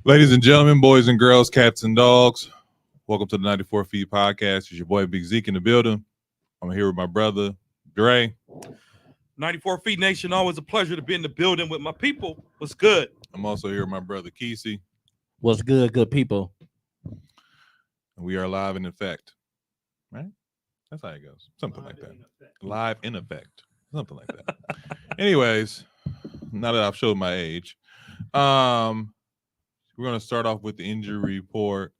Ladies and gentlemen, boys and girls, cats and dogs, welcome to the 94 Feet Podcast. It's your boy Big Zeke in the building. I'm here with my brother, Dre. 94 Feet Nation, always a pleasure to be in the building with my people. What's good? I'm also here with my brother, Kesey. What's good people? And we are live in effect. Right? That's how it goes. Something like that. Live in effect. Something like that. Anyways, now that I've showed my age, we're going to start off with the injury report.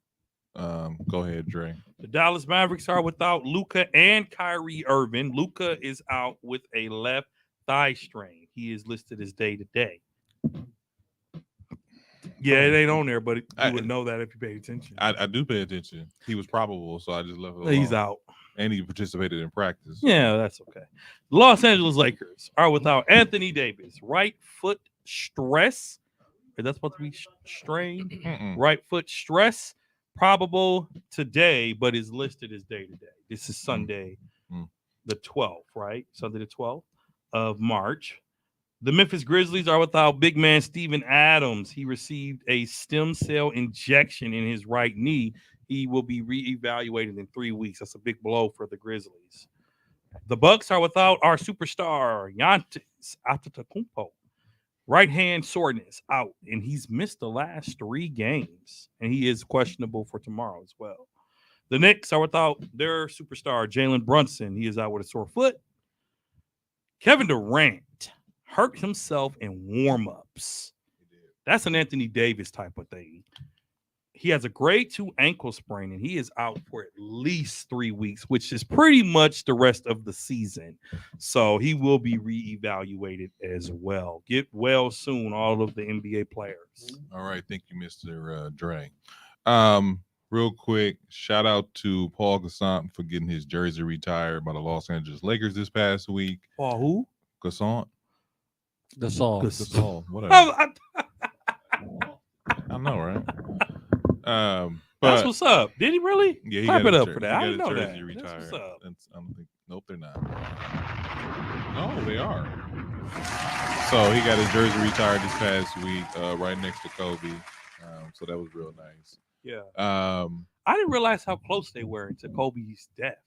Go ahead, Dre. The Dallas Mavericks are without Luka and Kyrie Irving. Luka is out with a left thigh strain. He is listed as day-to-day. Yeah, it ain't on there, but you would know that if you paid attention. I do pay attention. He was probable, so I just left it alone. He's out. And he participated in practice. Yeah, that's okay. The Los Angeles Lakers are without Anthony Davis. Right foot stress. Is that supposed to be strain? Right foot stress. Probable today, but is listed as day-to-day. This is Sunday, the 12th, right? Sunday the 12th of March. The Memphis Grizzlies are without big man Steven Adams. He received a stem cell injection in his right knee. He will be reevaluated in 3 weeks. That's a big blow for the Grizzlies. The Bucks are without our superstar, Giannis Antetokounmpo. Right hand soreness out, and he's missed the last 3 games, and he is questionable for tomorrow as well. The Knicks are without their superstar, Jalen Brunson. He is out with a sore foot. Kevin Durant hurt himself in warm-ups. That's an Anthony Davis type of thing. He has a grade 2 ankle sprain, and he is out for at least 3 weeks, which is pretty much the rest of the season. So he will be reevaluated as well. Get well soon, all of the NBA players. All right. Thank you, Mr. Dre. Real quick, shout out to Paul Gasol for getting his jersey retired by the Los Angeles Lakers this past week. Paul who? Gasol. Gasol. Whatever. I know, right? But that's what's up. Did he really? Yeah, he clap got it his up for that. I didn't know that. jersey retired. That's what's up. I don't think. Nope, they're not. No, they are. So he got his jersey retired this past week, right next to Kobe. So that was real nice. Yeah. I didn't realize how close they were to Kobe's death.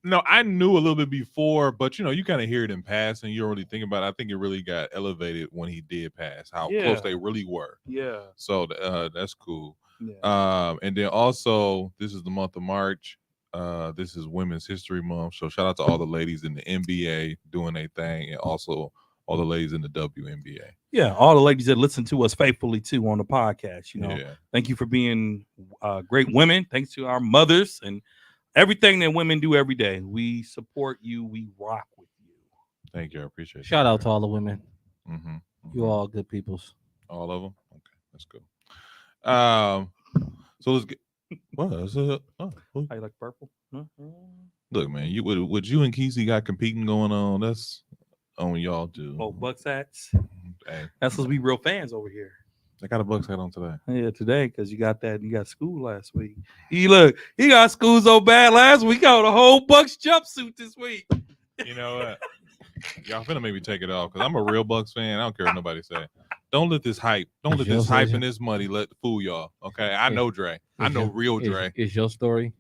No, I knew a little bit before, but you kind of hear it in passing. You don't really think about it. I think it really got elevated when he did pass, how close they really were. Yeah. So that's cool. Yeah. And then also, this is the month of March. This is Women's History Month. So shout out to all the ladies in the NBA doing their thing, and also all the ladies in the WNBA. Yeah, all the ladies that listen to us faithfully too on the podcast. Yeah. Thank you for being great women. Thanks to our mothers and everything that women do every day. We support you. We rock with you. Thank you. I appreciate it. Shout out to all the women. Mm-hmm. You all good peoples. All of them? Okay, that's good. So let's get. What is it? How you like purple? Look, man, you what you and Kesey got competing going on. That's on y'all do. Oh, Bucks hats. Hey, that's supposed to be real fans over here. I got a Bucks hat on today. Yeah, today because you got school last week. He got school so bad last week. He got a whole Bucks jumpsuit this week. You know what? Y'all finna make me take it off because I'm a real Bucks fan. I don't care what nobody say. Don't let this hype. Don't let this hype and this money fool y'all. Okay, I know Dre. I know real Dre. It's your story.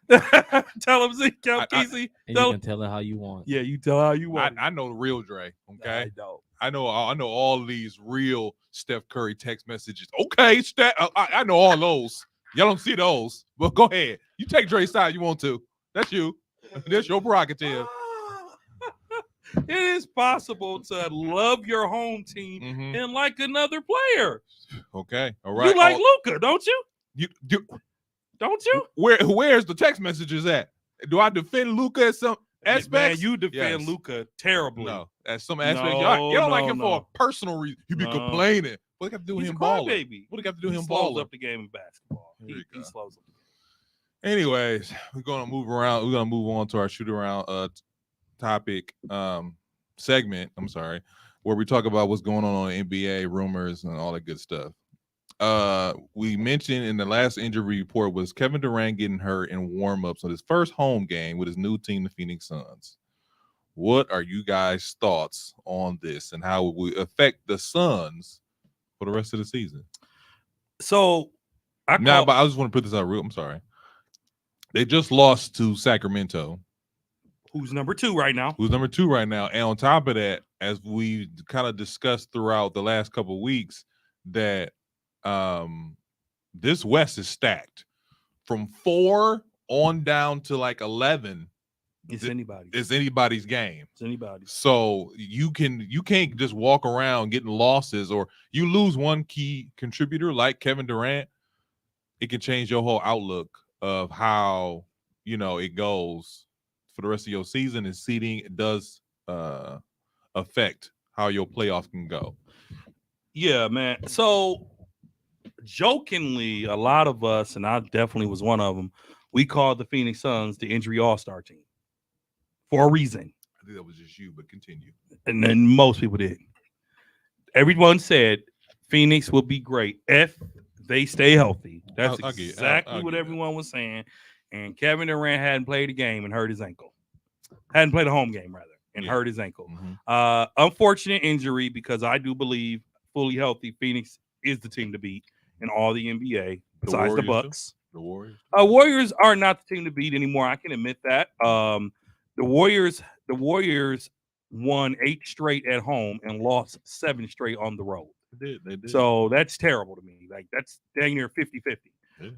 Tell him, Zeke. Easy. And you can tell it how you want. Yeah, you tell how you want. I know the real Dre. Okay, I know. I know all these real Steph Curry text messages. Okay, Steph. I know all those. Y'all don't see those, but go ahead. You take Dre's side. You want to? That's you. That's your prerogative. It is possible to love your home team and like another player. Okay, all right. You like Luka, don't you? You don't you? Where's the text messages at? Do I defend Luka at some aspects? Man, you defend Luka terribly. No, at some aspects, y'all don't like him for a personal reason. You be complaining. What do you got to do with him balling? Baby. What do you got to do with him balling? Slows up the game in basketball. He slows up. Anyways, we're gonna move around. We're gonna move on to our shoot around topic segment. I'm sorry, where we talk about what's going on NBA rumors and all that good stuff. We mentioned in the last injury report was Kevin Durant getting hurt in warm-ups on his first home game with his new team, the Phoenix Suns. What are you guys' thoughts on this and how it will affect the Suns for the rest of the season? So I Now, but I just want to put this out real. I'm sorry. They just lost to Sacramento, who's number 2 right now? who's number 2 right now. And on top of that, as we kind of discussed throughout the last couple of weeks, that this West is stacked from 4 on down to like 11. It's anybody. It's anybody's game. It's anybody. So you can't just walk around getting losses, or you lose one key contributor like Kevin Durant, it can change your whole outlook of how it goes for the rest of your season. And seeding does affect how your playoffs can go. Yeah, man. So jokingly, a lot of us, and I definitely was one of them, we called the Phoenix Suns the injury all-star team for a reason. I think that was just you, but continue. And then most people did. Everyone said Phoenix will be great if they stay healthy. That's exactly what everyone was saying. And Kevin Durant hadn't played a game and hurt his ankle. Hadn't played a home game, rather, and hurt his ankle. Mm-hmm. Unfortunate injury, because I do believe fully healthy Phoenix is the team to beat in all the NBA besides the Bucks. The Warriors. Warriors are not the team to beat anymore. I can admit that. The Warriors won 8 straight at home and lost 7 straight on the road. They did. So that's terrible to me. Like, that's dang near 50-50,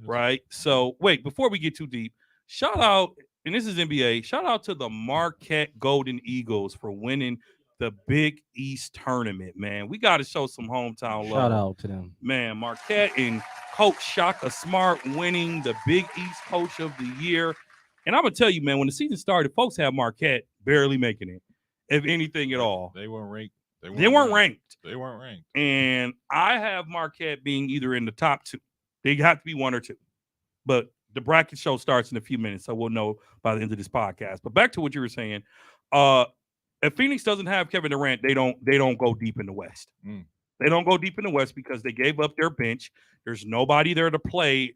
right? So wait, before we get too deep, shout out, and this is NBA, shout out to the Marquette Golden Eagles for winning the Big East tournament, man. We got to show some hometown love. Shout out to them. Man, Marquette and Coach Shaka Smart winning the Big East Coach of the Year. And I'm going to tell you, man, when the season started, folks had Marquette barely making it, if anything at all. They weren't ranked. They weren't ranked. They weren't ranked. And I have Marquette being either in the top 2. They have to be 1 or 2. But the bracket show starts in a few minutes, so we'll know by the end of this podcast. But back to what you were saying. If Phoenix doesn't have Kevin Durant, they don't go deep in the West. They don't go deep in the West because they gave up their bench. There's nobody there to play.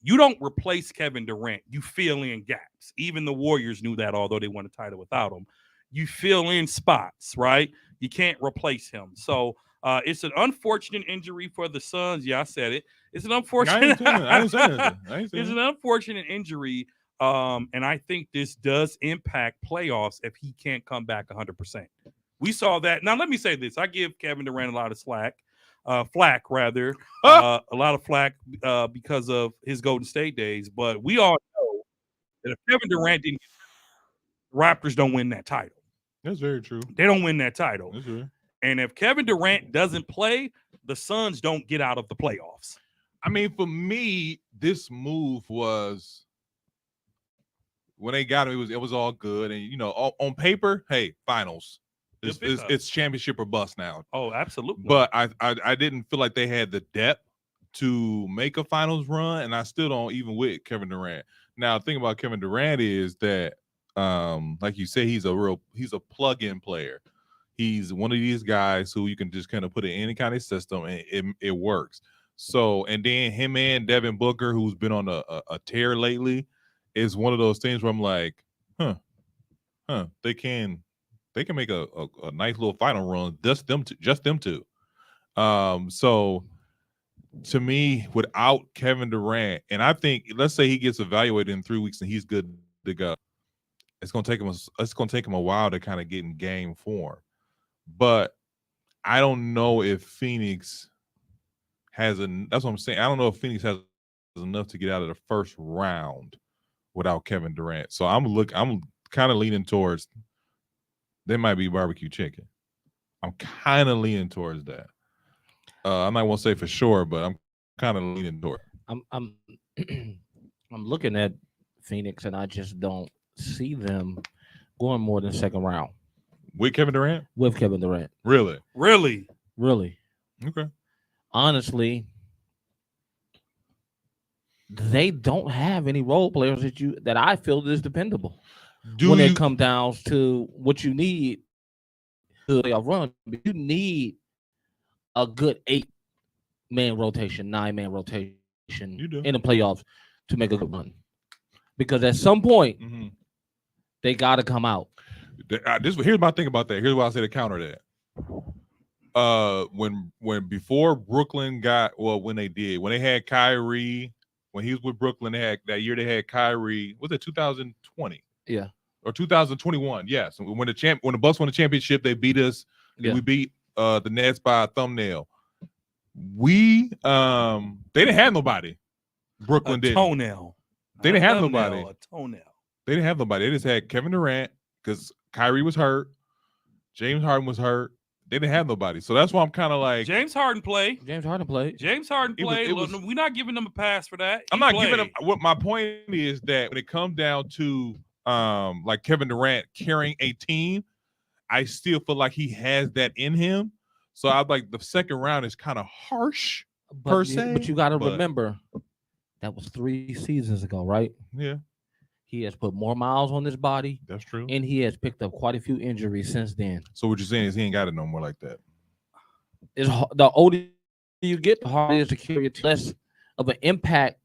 You don't replace Kevin Durant. You fill in gaps. Even the Warriors knew that, although they won a title without him. You fill in spots, right? You can't replace him. So it's an unfortunate injury for the Suns. Yeah, I said it. It's an unfortunate. I didn't say anything. It's an unfortunate injury. And I think this does impact playoffs if he can't come back 100%. We saw that. Now, let me say this. I give Kevin Durant a lot of flack, a lot of flack because of his Golden State days. But we all know that if Kevin Durant didn't, the Raptors don't win that title. That's very true. They don't win that title. That's true. And if Kevin Durant doesn't play, the Suns don't get out of the playoffs. I mean, for me, this move was, when they got him, it was all good. And, on paper, hey, finals. It's championship or bust now. Oh, absolutely. But I didn't feel like they had the depth to make a finals run, and I still don't, even with Kevin Durant. Now, the thing about Kevin Durant is that, like you say, he's a plug-in player. He's one of these guys who you can just kind of put in any kind of system and it works. So, and then him and Devin Booker, who's been on a tear lately, is one of those things where I'm like, they can make a nice little final run, just them two. So to me, without Kevin Durant, and I think, let's say he gets evaluated in 3 weeks and he's good to go, it's gonna take him a while to kind of get in game form. But I don't know if Phoenix has that's what I'm saying. I don't know if Phoenix has enough to get out of the first round without Kevin Durant. So I'm kind of leaning towards, they might be barbecue chicken. I'm kind of leaning towards that. I'm not gonna say for sure, but I'm kind of leaning toward. I'm I'm looking at Phoenix, and I just don't see them going more than second round With Kevin Durant? with Kevin Durant. Really? Really? Okay. Honestly, they don't have any role players that I feel is dependable. When it comes down to what you need to playoff run, you need a good 8-man rotation, 9-man rotation in the playoffs to make a good run. Because at some point, they got to come out. Here's my thing about that. Here's what I say to counter that. when before Brooklyn when they had Kyrie, when he was with Brooklyn, they had Kyrie. Was it 2020? Yeah. Or 2021? Yes. When the Bucks won the championship, they beat us. Yeah. We beat the Nets by a thumbnail. They didn't have nobody. Brooklyn did. Toenail. They didn't have Thumbnail, nobody. A toenail. They didn't have nobody. They just had Kevin Durant because Kyrie was hurt. James Harden was hurt. They didn't have nobody. So that's why I'm kind of like James Harden played. James Harden played. We're not giving them a pass for that. I'm not giving them. What my point is that when it comes down to like Kevin Durant carrying a team, I still feel like he has that in him. So I like the second round is kind of harsh per se. But you got to remember that was 3 seasons ago, right? Yeah. He has put more miles on his body. That's true. And he has picked up quite a few injuries since then. So what you're saying is he ain't got it no more like that. The older you get, the harder it is to carry it, less of an impact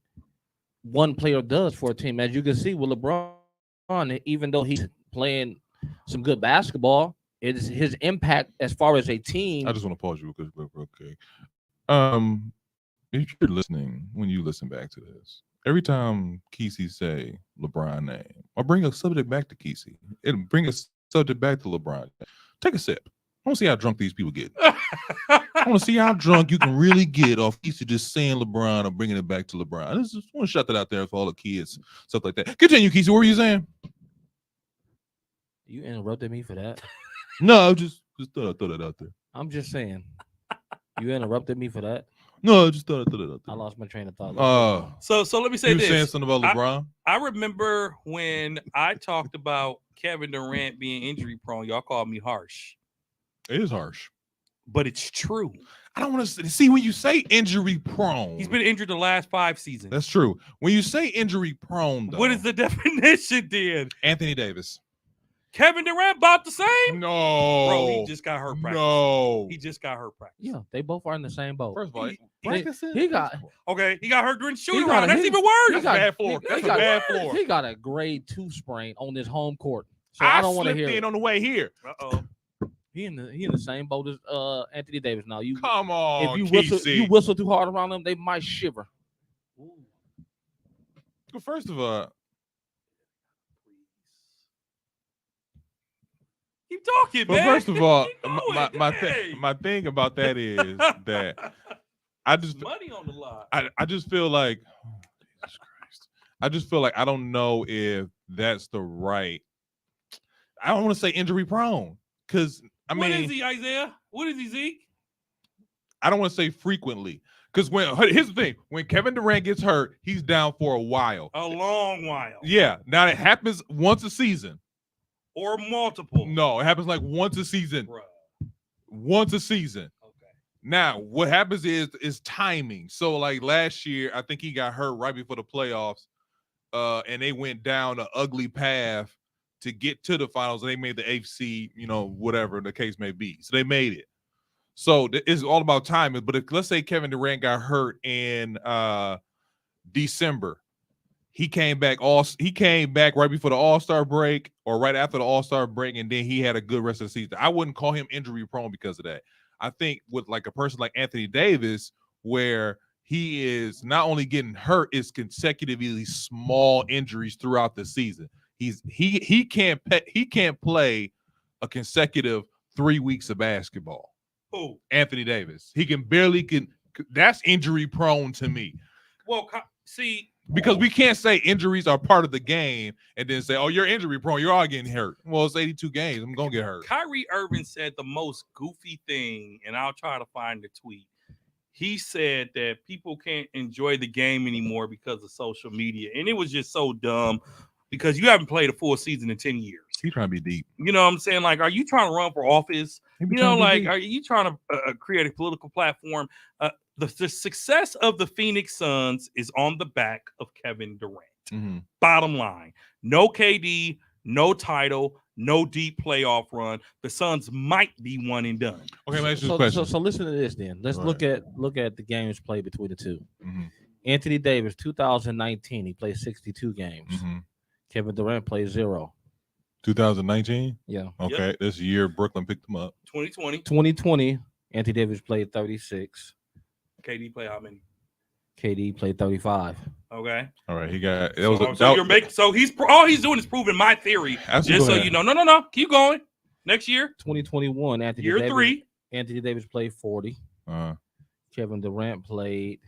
one player does for a team. As you can see with LeBron, even though he's playing some good basketball, it is his impact as far as a team. I just want to pause you real quick. If you're listening, when you listen back to this, every time Kesey say LeBron name, or bring a subject back to Kesey, it'll bring a subject back to LeBron. Take a sip. I want to see how drunk these people get. I want to see how drunk you can really get off Kesey just saying LeBron or bringing it back to LeBron. I just want to shut that out there for all the kids, stuff like that. Continue, Kesey. What were you saying? You interrupted me for that. No, just thought I throw that out there. I'm just saying. You interrupted me for that. No, I just thought I throw that out there. I lost my train of thought. So let me say you this. You saying something about LeBron? I remember when I talked about Kevin Durant being injury prone. Y'all called me harsh. It is harsh, but it's true. I don't want to see when you say injury prone. He's been injured the last 5 seasons. That's true. When you say injury prone, though, what is the definition then? Anthony Davis. Kevin Durant about the same? No. Bro, he just got hurt practice. No. He just got hurt practice. Yeah, they both are in the same boat. First of all, he got hurt during the shoot around. That's even worse. That's a bad floor. That's a bad floor. He got a grade 2 sprain on his home court. So I don't want to hear in on the way here. Uh-oh. He in the same boat as Anthony Davis. Now you come on. If you whistle too hard around them, they might shiver. Well, first of all, keep talking, man. First of all, my thing about that is that I just money on the line. I just feel like Jesus Christ. I just feel like I don't know if that's the right. I don't want to say injury prone because what is he, Isaiah? What is he, Zeke? I don't want to say frequently because here's the thing: when Kevin Durant gets hurt, he's down for a while, a long while. Yeah, now it happens once a season or multiple. No, it happens like once a season. Bruh. Once a season. Okay. Now what happens is timing. So like last year, I think he got hurt right before the playoffs, and they went down an ugly path to get to the finals, and they made the AFC, whatever the case may be. So they made it. So it's all about timing. But if let's say Kevin Durant got hurt in December, he came back right before the All-Star break or right after the All-Star break, and then he had a good rest of the season. I wouldn't call him injury prone because of that. I think with like a person like Anthony Davis, where he is not only getting hurt, it's consecutively small injuries throughout the season. He can't play a consecutive 3 weeks of basketball. Who? Anthony Davis. He can barely that's injury prone to me. Well, see, because we can't say injuries are part of the game and then say, oh, you're injury prone, you're all getting hurt. Well, it's 82 games. I'm gonna get hurt. Kyrie Irving said the most goofy thing, and I'll try to find the tweet. He said that people can't enjoy the game anymore because of social media, and it was just so dumb. Because you haven't played a full season in 10 years. He's trying to be deep. You know what I'm saying? Like, are you trying to run for office? Are you trying to create a political platform? The success of the Phoenix Suns is on the back of Kevin Durant. Mm-hmm. Bottom line, no KD, no title, no deep playoff run. The Suns might be one and done. Okay, let's just question. So listen to this then. Let's look at the games played between the two. Mm-hmm. Anthony Davis, 2019, he played 62 games. Mm-hmm. Kevin Durant played 0. 2019? Yeah. Okay. Yep. This year, Brooklyn picked him up. 2020. 2020, Anthony Davis played 36. KD play how many? KD played 35. Okay. All right, he got. That So, was a, so that, you're making. So all he's doing is proving my theory. Absolutely, Just go so ahead. you know. No. Keep going. Next year, 2021, year 3. Anthony Davis played 40. Uh, Kevin Durant played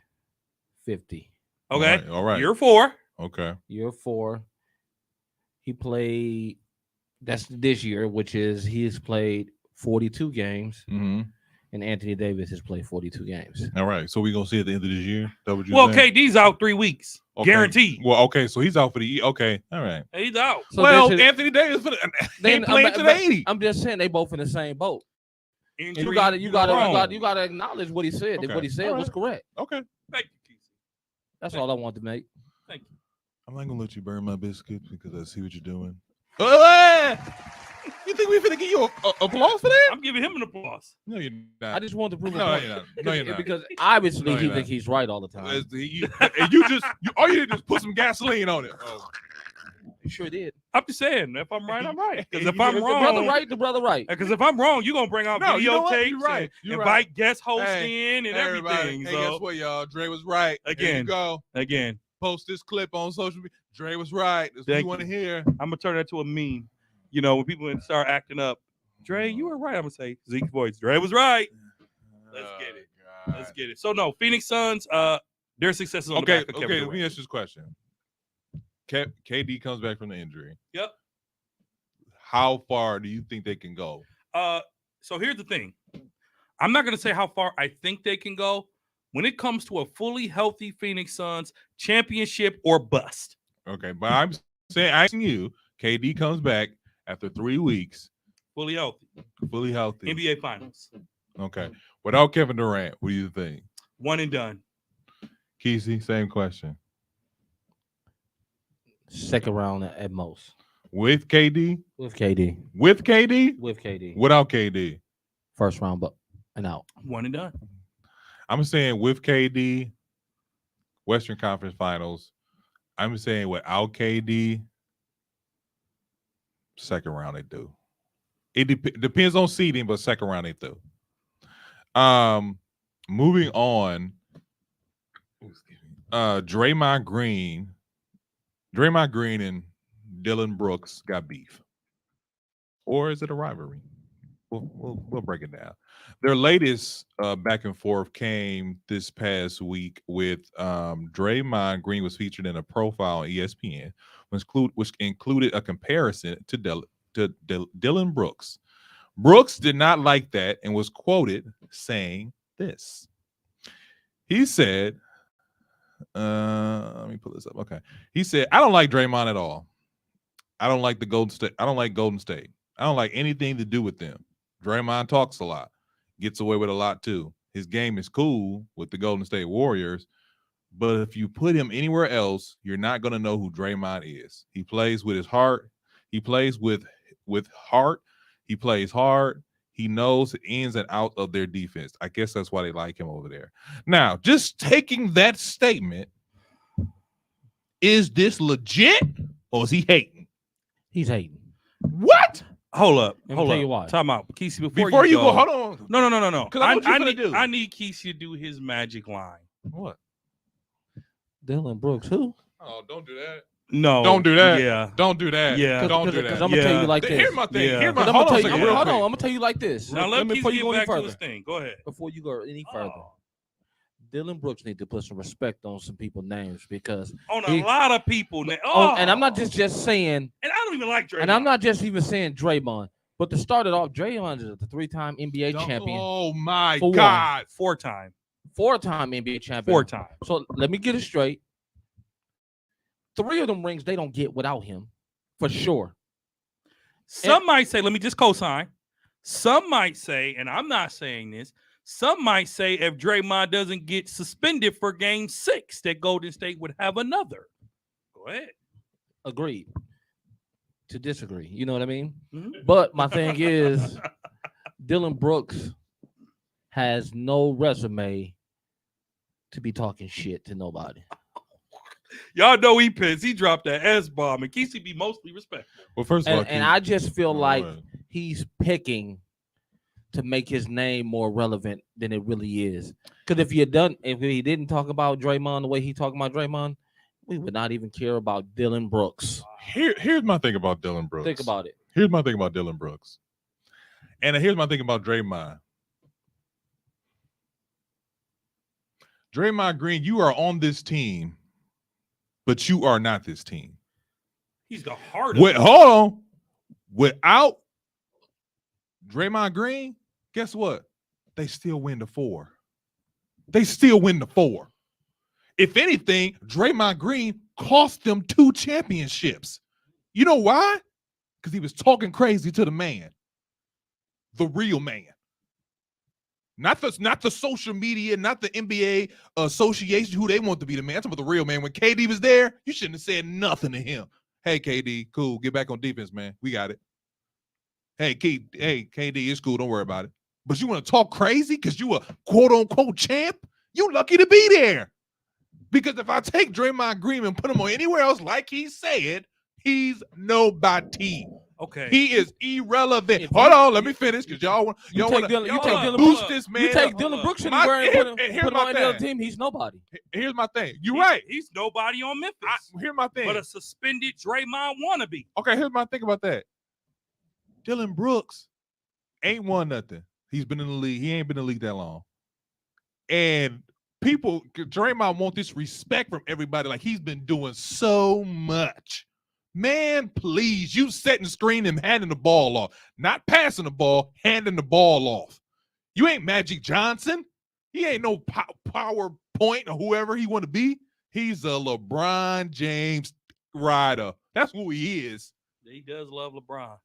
50. Okay. All right. Year 4. Okay. Year 4, he played. That's this year, which is he's played 42 games, Mm-hmm. and Anthony Davis has played 42 games. All right. So we're gonna see at the end of this year. That what you Well, saying? KD's out 3 weeks, Okay. guaranteed. Well, okay. So he's out for the year. Okay. All right. He's out. So well, this is- Anthony Davis for the, Then ain't playing to the 80. I'm just saying they both in the same boat. Injury, You got wrong. to acknowledge what he said. Okay. What he said All was right. correct. Okay. Thank you, Keith. That's all I wanted to make. Thank you. I'm not gonna let you burn my biscuit because I see what you're doing. You think we finna give you a applause for that? I'm giving him an applause. No, you're not. I just wanted to prove a No, point. you're not. No, you're not. Because obviously No, he you're thinks not. he's right all the time. All you did just put some gasoline on it. Oh. You sure did. I'm just saying, if I'm right, I'm right. Because if You I'm did. The brother wrong, right, the brother right. because if I'm wrong, you're gonna bring out No, you know what? videotapes, You're right. and You're invite right. guest hosts Hey, in and Everybody, everything. hey, So guess what, y'all? Dre was right. There you Again. go. again, Post this clip on social media. Dre was right. That's what Thank you want to hear. I'm gonna turn that to a meme. You know, when people start acting up, Dre, you were right. I'm gonna say Zeke's voice. Dre was right. Let's get it. God. Let's get it. So no, Phoenix Suns, their success is on Okay, the back of Kevin okay. Let Durant. me ask you this question. KD comes back from the injury. Yep. How far do you think they can go? So here's the thing. I'm not gonna say how far I think they can go. When it comes to a fully healthy Phoenix Suns, championship or bust. Okay, but I'm asking you, KD comes back after 3 weeks, Fully healthy. fully healthy. NBA Finals. Okay, without Kevin Durant, what do you think? One and done. Kesey, same question. Second round at most. With KD, With KD. with KD, With KD. without KD. First round, but and out. One and done. I'm saying with KD, Western Conference Finals. I'm saying without KD, second round they do. It depends on seeding, but second round they do. Moving on. Draymond Green and Dylan Brooks got beef, or is it a rivalry? We'll break it down. Their latest back and forth came this past week with Draymond Green was featured in a profile on ESPN, which included a comparison to Dylan Brooks. Brooks did not like that and was quoted saying this. He said, let me pull this up. Okay. He said, I don't like Draymond at all. I don't like Golden State. I don't like anything to do with them. Draymond talks a lot, gets away with a lot too. His game is cool with the Golden State Warriors, but if you put him anywhere else, you're not going to know who Draymond is. He plays with his heart. He plays with heart. He plays hard. He knows the ins and outs of their defense. I guess that's why they like him over there. Now, just taking that statement, is this legit or is he hating? He's hating. What? Hold up. Let me Hold tell up. you why. Time out. Kesey, Before you go, hold on. No. 'Cause I know what you finna do. I need Kesey to do his magic line. What? Dylan Brooks, who? Oh, don't do that. No. Don't do that. Yeah. Don't do that. Yeah. Don't do Because that. I'm gonna tell Yeah. you like this. Here's my thing. Yeah. Here's my, 'Cause I'm hold gonna on a tell you. second, real Hold on. quick. I'm gonna tell you like this. Now let me Kesey before you get go any back to further. his thing. Go ahead. Before you go any further, Oh. Dylan Brooks need to put some respect on some people's names because On a He- lot of people. and I'm not just saying, And I don't even like Draymond. and I'm not just even saying Draymond, but to start it off, Draymond is the 3-time NBA Don't- champion, Oh my For one. God. 4-time. 4-time NBA champion. 4-time. So let me get it straight. 3 of them rings they don't get without him, for sure. Some might say, let me just co-sign. Some might say, and I'm not saying this, some might say if Draymond doesn't get suspended for game 6, that Golden State would have another. Go ahead. Agreed. To disagree, you know what I mean? Mhm. But my thing is, Dylan Brooks has no resume to be talking shit to nobody. Y'all know he pissed. He dropped that S-bomb, and Kesey be mostly respectful. Well, first of all, And I just feel Keith- like All right. he's picking to make his name more relevant than it really is. Because if he didn't talk about Draymond the way he talking about Draymond, we would not even care about Dylan Brooks. Here's my thing about Dylan Brooks. Think about it. Here's my thing about Dylan Brooks. And here's my thing about Draymond. Draymond Green, you are on this team, but you are not this team. He's the heart. Hold on. Without Draymond Green, guess what? They still win the 4. They still win the 4. If anything, Draymond Green cost them 2 championships. You know why? Because he was talking crazy to the man. The real man. Not the social media, not the NBA association, who they want to be the man. I'm talking about the real man. When KD was there, you shouldn't have said nothing to him. Hey, KD, cool. Get back on defense, man. We got it. Hey, KD, it's cool. Don't worry about it. But you want to talk crazy because you a quote-unquote champ? You lucky to be there. Because if I take Draymond Green and put him on anywhere else like he said, he's nobody. Okay. He is irrelevant. Hold on, let me finish because y'all want to boost this man. You take Dylan Brooks anywhere and put him on any other team, he's nobody. Here's my thing. You're right. He's nobody on Memphis. Here's my thing. But a suspended Draymond wannabe. Okay, here's my thing about that. Dylan Brooks ain't won nothing. He's been in the league. He ain't been in the league that long. And Draymond want this respect from everybody like he's been doing so much. Man, please, you setting screen and handing the ball off. Not passing the ball, handing the ball off. You ain't Magic Johnson. He ain't no PowerPoint or whoever he want to be. He's a LeBron James rider. That's who he is. He does love LeBron.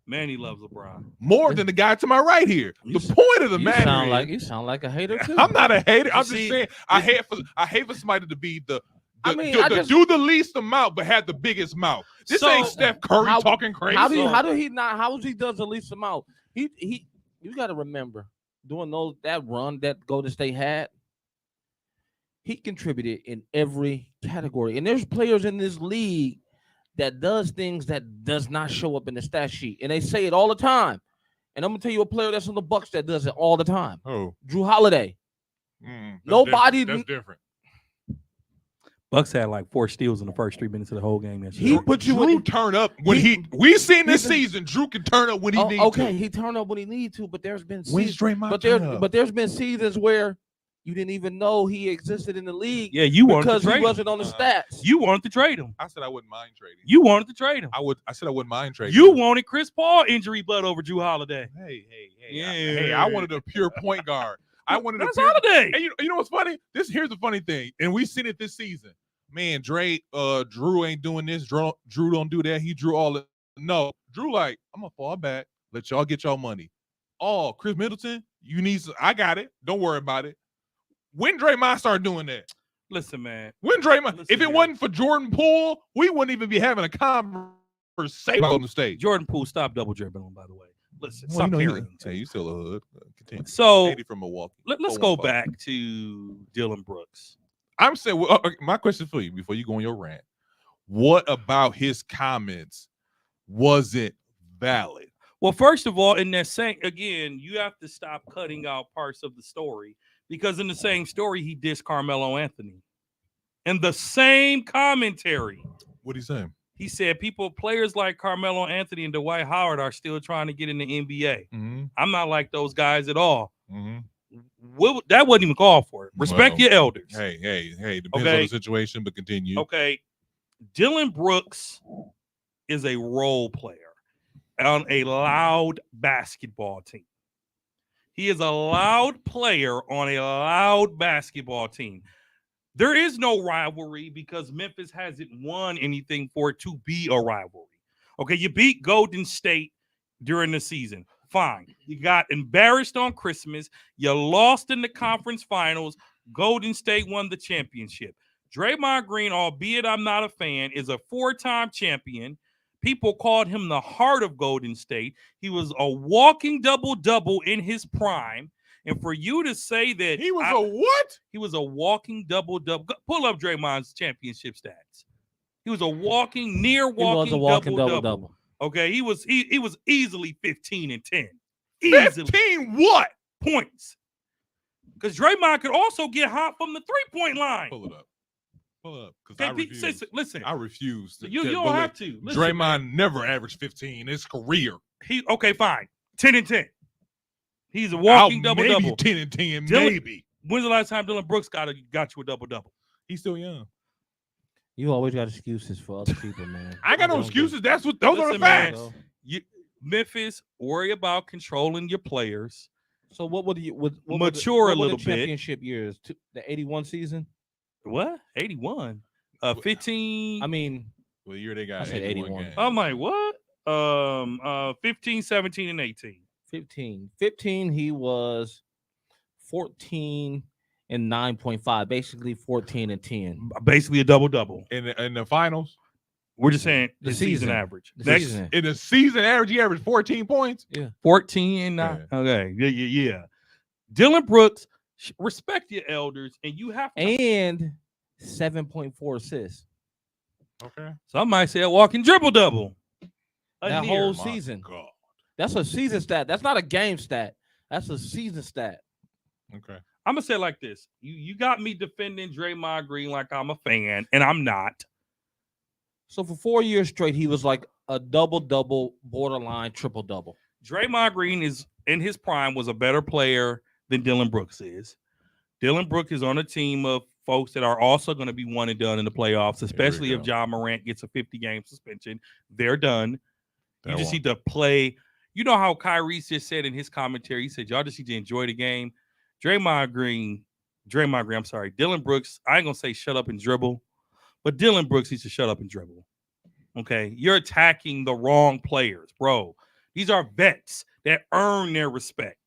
Man, he loves LeBron. More than the guy to my right here. The point of the matter you sound like a hater too. I'm not a hater. I'm just saying I hate for somebody to be do the least amount but have the biggest mouth. This ain't Steph Curry talking crazy. How is he does the least amount? You got to remember doing that run that Golden State had. He contributed in every category, and there's players in this league that does things that does not show up in the stat sheet, and they say it all the time. And I'm gonna tell you a player that's on the Bucks that does it all the time. Oh, Drew Holiday. Nobody. That's different. Bucks had like 4 steals in the first 3 minutes of the whole game. Drew turn up when we seen this season. Drew can turn up when he needs to. Okay, he turn up when he need to, but there's been there's been seasons where you didn't even know he existed in the league. Yeah, you wanted because to trade he wasn't on the stats. You wanted to trade him. I said I wouldn't mind trading. You wanted to trade him. I said I wouldn't mind trading. You wanted Chris Paul injury blood over Drew Holiday. Hey, I wanted a pure point guard. I wanted That's Holiday. And you know what's funny? Here's the funny thing, and we've seen it this season. Man, Drew ain't doing this. Drew don't do that. He drew all the Drew like, I'm gonna fall back. Let y'all get y'all money. Oh, Chris Middleton, you need I got it. Don't worry about it. When Draymond started doing that? Listen, man. When Draymond, if it wasn't for Jordan Poole, we wouldn't even be having a conversation on the stage. Jordan Poole stopped double dribbling, by the way. Listen, stop hearing. Hey, you still a hood. Continue. So 80 from Milwaukee. Let's go back to Dylan Brooks. I'm saying, my question for you before you go on your rant: what about his comments wasn't valid? Well, first of all, in that same again, you have to stop cutting out parts of the story. Because in the same story, he dissed Carmelo Anthony. In the same commentary. What'd he say? He said players like Carmelo Anthony and Dwight Howard are still trying to get in the NBA. Mm-hmm. I'm not like those guys at all. Mm-hmm. That wasn't even called for. Respect your elders. Hey. Depends on the situation, but continue. Okay. Dylan Brooks is a role player on a loud basketball team. He is a loud player on a loud basketball team. There is no rivalry because Memphis hasn't won anything for it to be a rivalry. Okay, you beat Golden State during the season. Fine. You got embarrassed on Christmas. You lost in the conference finals. Golden State won the championship. Draymond Green, albeit I'm not a fan, is a 4-time champion. People called him the heart of Golden State. He was a walking double-double in his prime. And for you to say that he was a what? He was a walking double-double. Pull up Draymond's championship stats. He was a walking double-double. double-double. Okay, he was easily 15 and 10. Easily 15 what? points. Because Draymond could also get hot from the 3-point line. Pull it up. Because I Okay, refuse. listen, I refuse. you don't have to. Listen, Draymond man. never averaged 15 in his career. Okay, fine. 10 and 10. He's a walking double-double. Maybe 10 and 10, maybe. When's the last time Dylan Brooks got you a double-double? He's still young. You always got excuses for other people, man. I got no excuses. Those are the Listen, man. facts. Memphis, worry about controlling your players. So what would you Mature a little bit. Championship years, the 81 season. What? 81. 15. I mean, Well, the year they got I said 81. games. I'm like, what? 15, 17, and 18. 15. He was 14 and 9.5, basically 14 and 10. Basically a double-double. In the finals, We're just saying The the season season. average. The Next, season. in the season average, he averaged 14 points. 14 and 9. Okay. Yeah. Dylan Brooks, respect your elders, and you have to. And 7.4 assists. Okay. Some might say a walking triple-double. That near. whole My season. God. That's a season stat. That's not a game stat. That's a season stat. Okay. I'm gonna say it like this: you got me defending Draymond Green like I'm a fan, and I'm not. So for 4 years straight, he was like a double-double, borderline triple-double. Draymond Green is in his prime was a better player than Dylan Brooks is. Dylan Brooks is on a team of folks that are also going to be one and done in the playoffs, especially if John Morant gets a 50-game suspension. They're done. You just need to play. You know how Kyrie just said in his commentary, he said, y'all just need to enjoy the game. Draymond Green, I'm sorry. Dylan Brooks, I ain't going to say shut up and dribble, but Dylan Brooks needs to shut up and dribble. Okay? You're attacking the wrong players, bro. These are vets that earn their respect.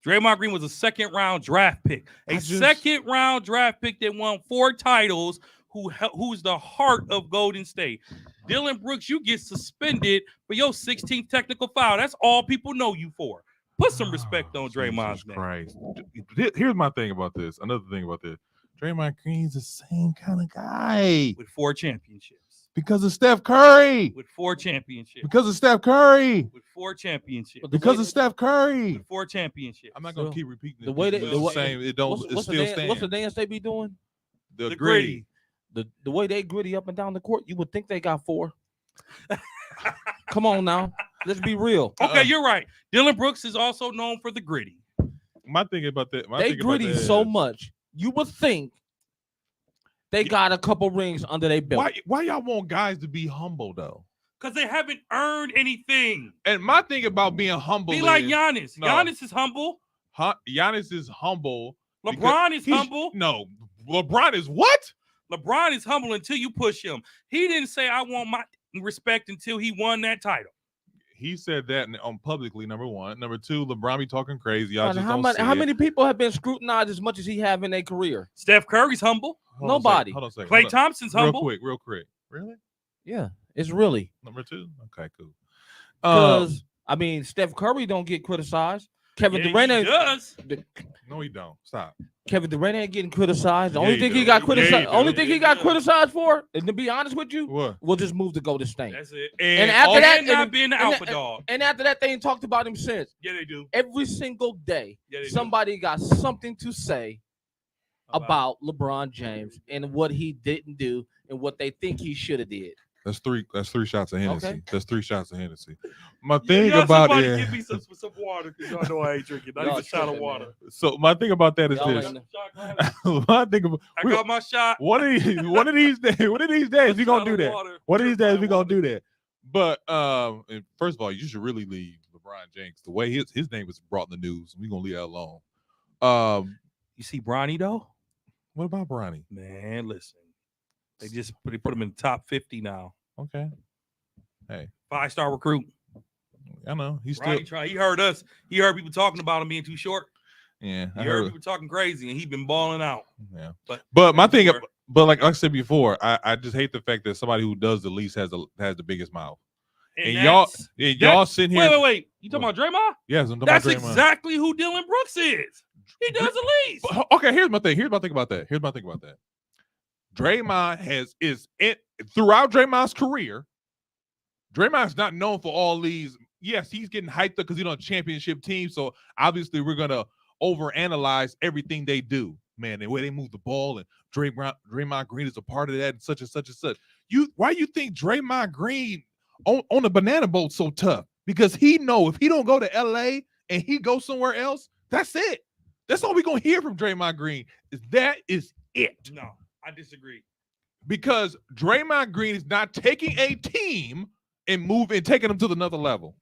Draymond Green was a second-round draft pick. Second-round draft pick that won 4 titles, who's the heart of Golden State. Dylan Brooks, you get suspended for your 16th technical foul. That's all people know you for. Put some respect on Draymond's name. Christ. Here's my thing about this. Another thing about this. Draymond Green's the same kind of guy. With 4 championships. Because of Steph Curry. With 4 championships. Because of Steph Curry. With 4 championships. Because of Steph Curry. With 4 championships. I'm not gonna keep repeating the way it. they- It's the same. It don't. It still stands. What's the dance they be doing? The gritty. The way they gritty up and down the court, you would think they got 4. Come on now, let's be real. Okay, you're right. Dylan Brooks is also known for the gritty. My thing about that. They gritty so much, you would think they got a couple rings under their belt. Why y'all want guys to be humble though? Because they haven't earned anything. And my thing about being humble Be is, like Giannis. No. Giannis is humble. Giannis is humble. LeBron is humble. No, LeBron is what? LeBron is humble until you push him. He didn't say, I want my respect until he won that title. He said that publicly, number one. Number two, LeBron be talking crazy. Y'all just how many people have been scrutinized as much as he have in their career? Steph Curry's humble. Nobody. Hold on a second. Klay Thompson's humble. Real quick. Really? Yeah, it's really. Number 2? Okay, cool. Because, I mean, Steph Curry don't get criticized. Kevin Durant he does. No, he don't. Stop. Kevin Durant ain't getting criticized. The Yeah, only he thing do. he got Yeah, criticized, he do. only thing he Yeah, got he criticized for, and to be honest with you, What? we'll just move to Golden State. That's it. And after that, not being the alpha dog. And after that, they ain't talked about him since. Yeah, they do. Every single day, Yeah, they do. somebody got something to say about LeBron James and what he didn't do and what they think he should have did. That's three shots of Hennessy. Okay. That's 3 shots of Hennessy. My thing Y'all about somebody it. give me some water because y'all know I ain't drinking. I need Y'all a shot of tripping, water. man. So my thing about that is Y'all this. ain't- My thing about I got my shot. one of these days we gonna do that. One of these days we gonna do that. But and first of all, you should really leave LeBron James the way his name was brought in the news. We gonna leave that alone. You see Bronny though? What about Bronny? Man, listen. They put him in the top 50 now. Okay, hey, 5-star recruit. I know he's still. He heard us. He heard people talking about him being too short. Yeah, He heard people talking crazy, and he been balling out. Yeah, But my thing, but like I said before, I just hate the fact that somebody who does the least has the biggest mouth. And y'all sitting here. Wait. You talking about Draymond? Yes, I'm talking That's about Draymond. exactly who Dylan Brooks is. He does the least. Okay, here's my thing about that. Draymond throughout Draymond's career, Draymond's not known for all these yes, he's getting hyped up because he's on a championship team. So obviously we're gonna overanalyze everything they do. Man, the way they move the ball and Draymond Green is a part of that and such and such and such. Why you think Draymond Green on the banana boat so tough? Because he know if he don't go to LA and he goes somewhere else, that's it. That's all we're gonna hear from Draymond Green. That is it. No, I disagree. Because Draymond Green is not taking a team and taking them to another level.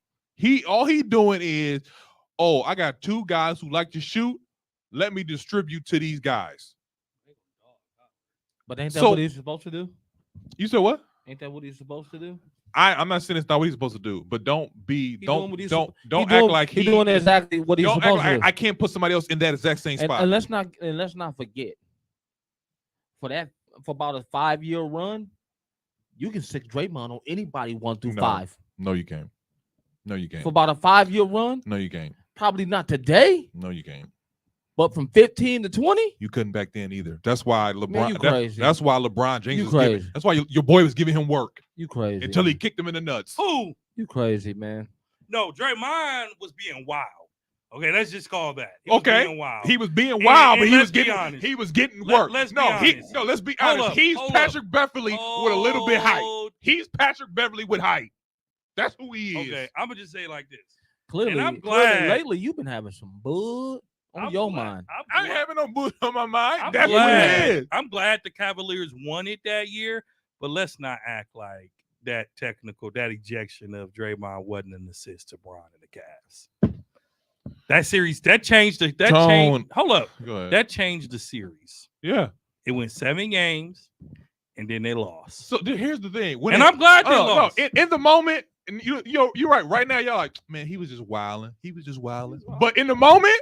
All he doing is, oh, I got 2 guys who like to shoot. Let me distribute to these guys. But ain't that what he's supposed to do? You said what? Ain't that what he's supposed to do? I'm not saying it's not what he's supposed to do, but don't act like he's doing exactly what he's supposed to do. I can't put somebody else in that exact same spot. And let's not forget, for about a 5-year run, you can stick Draymond on anybody 1 through 5. No, you can't. No, you can't. For about a 5-year run? No, you can't. Probably not today. No, you can't. But from 15 to 20, you couldn't back then either. That's why LeBron. Man, you crazy. That's why LeBron James. You crazy. That's why your boy was giving him work. You crazy until he kicked him in the nuts. Who? You crazy, man. No, Draymond was being wild. Okay, let's just call that. He was being wild, but he was getting work. Let's be honest. Let's be honest. He's Patrick Beverley with a little bit height. He's Patrick Beverley with height. That's who he is. Okay, I'm gonna just say it like this. Clearly, I'm glad lately you've been having some bud on your mind. I ain't having no bud on my mind. That's what it is. I'm glad the Cavaliers won it that year, but let's not act like that ejection of Draymond wasn't an assist to Bron and the Cavs. That series, that changed. Hold up. Go ahead. That changed the series. Yeah. It went 7 games, and then they lost. So here's the thing. I'm glad they lost. No, in the moment, and you're right. Right now, y'all like, man, he was just wilding. But in the moment,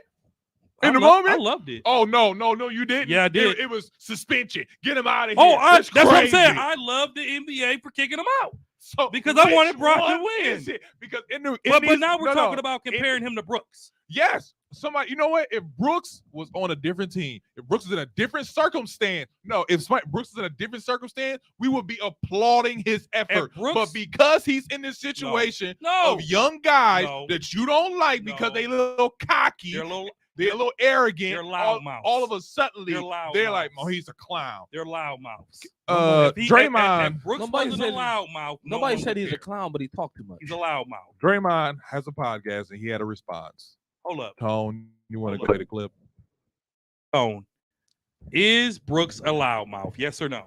I loved it. Oh no, you didn't. Yeah, I did. It was suspension. Get him out of here. Oh, that's crazy. what I'm saying. I love the NBA for kicking him out. So because I wanted Brock to win. Because but now we're talking about comparing him to Brooks. Yes. Somebody, you know what? If Brooks was on a different team, if Brooks was in a different circumstance, if Brooks is in a different circumstance, we would be applauding his effort. But because he's in this situation of young guys that you don't like because they a little cocky, they're a little arrogant. They're loudmouths. All of a sudden, they're like, "Oh, he's a clown." They're loudmouths. Draymond. Brooks wasn't a loudmouth. Nobody said he's a clown, but he talked too much. He's a loudmouth. Draymond has a podcast, and he had a response. Hold up, Tone. You want to play the clip? Tone. Is Brooks a loudmouth? Yes or no?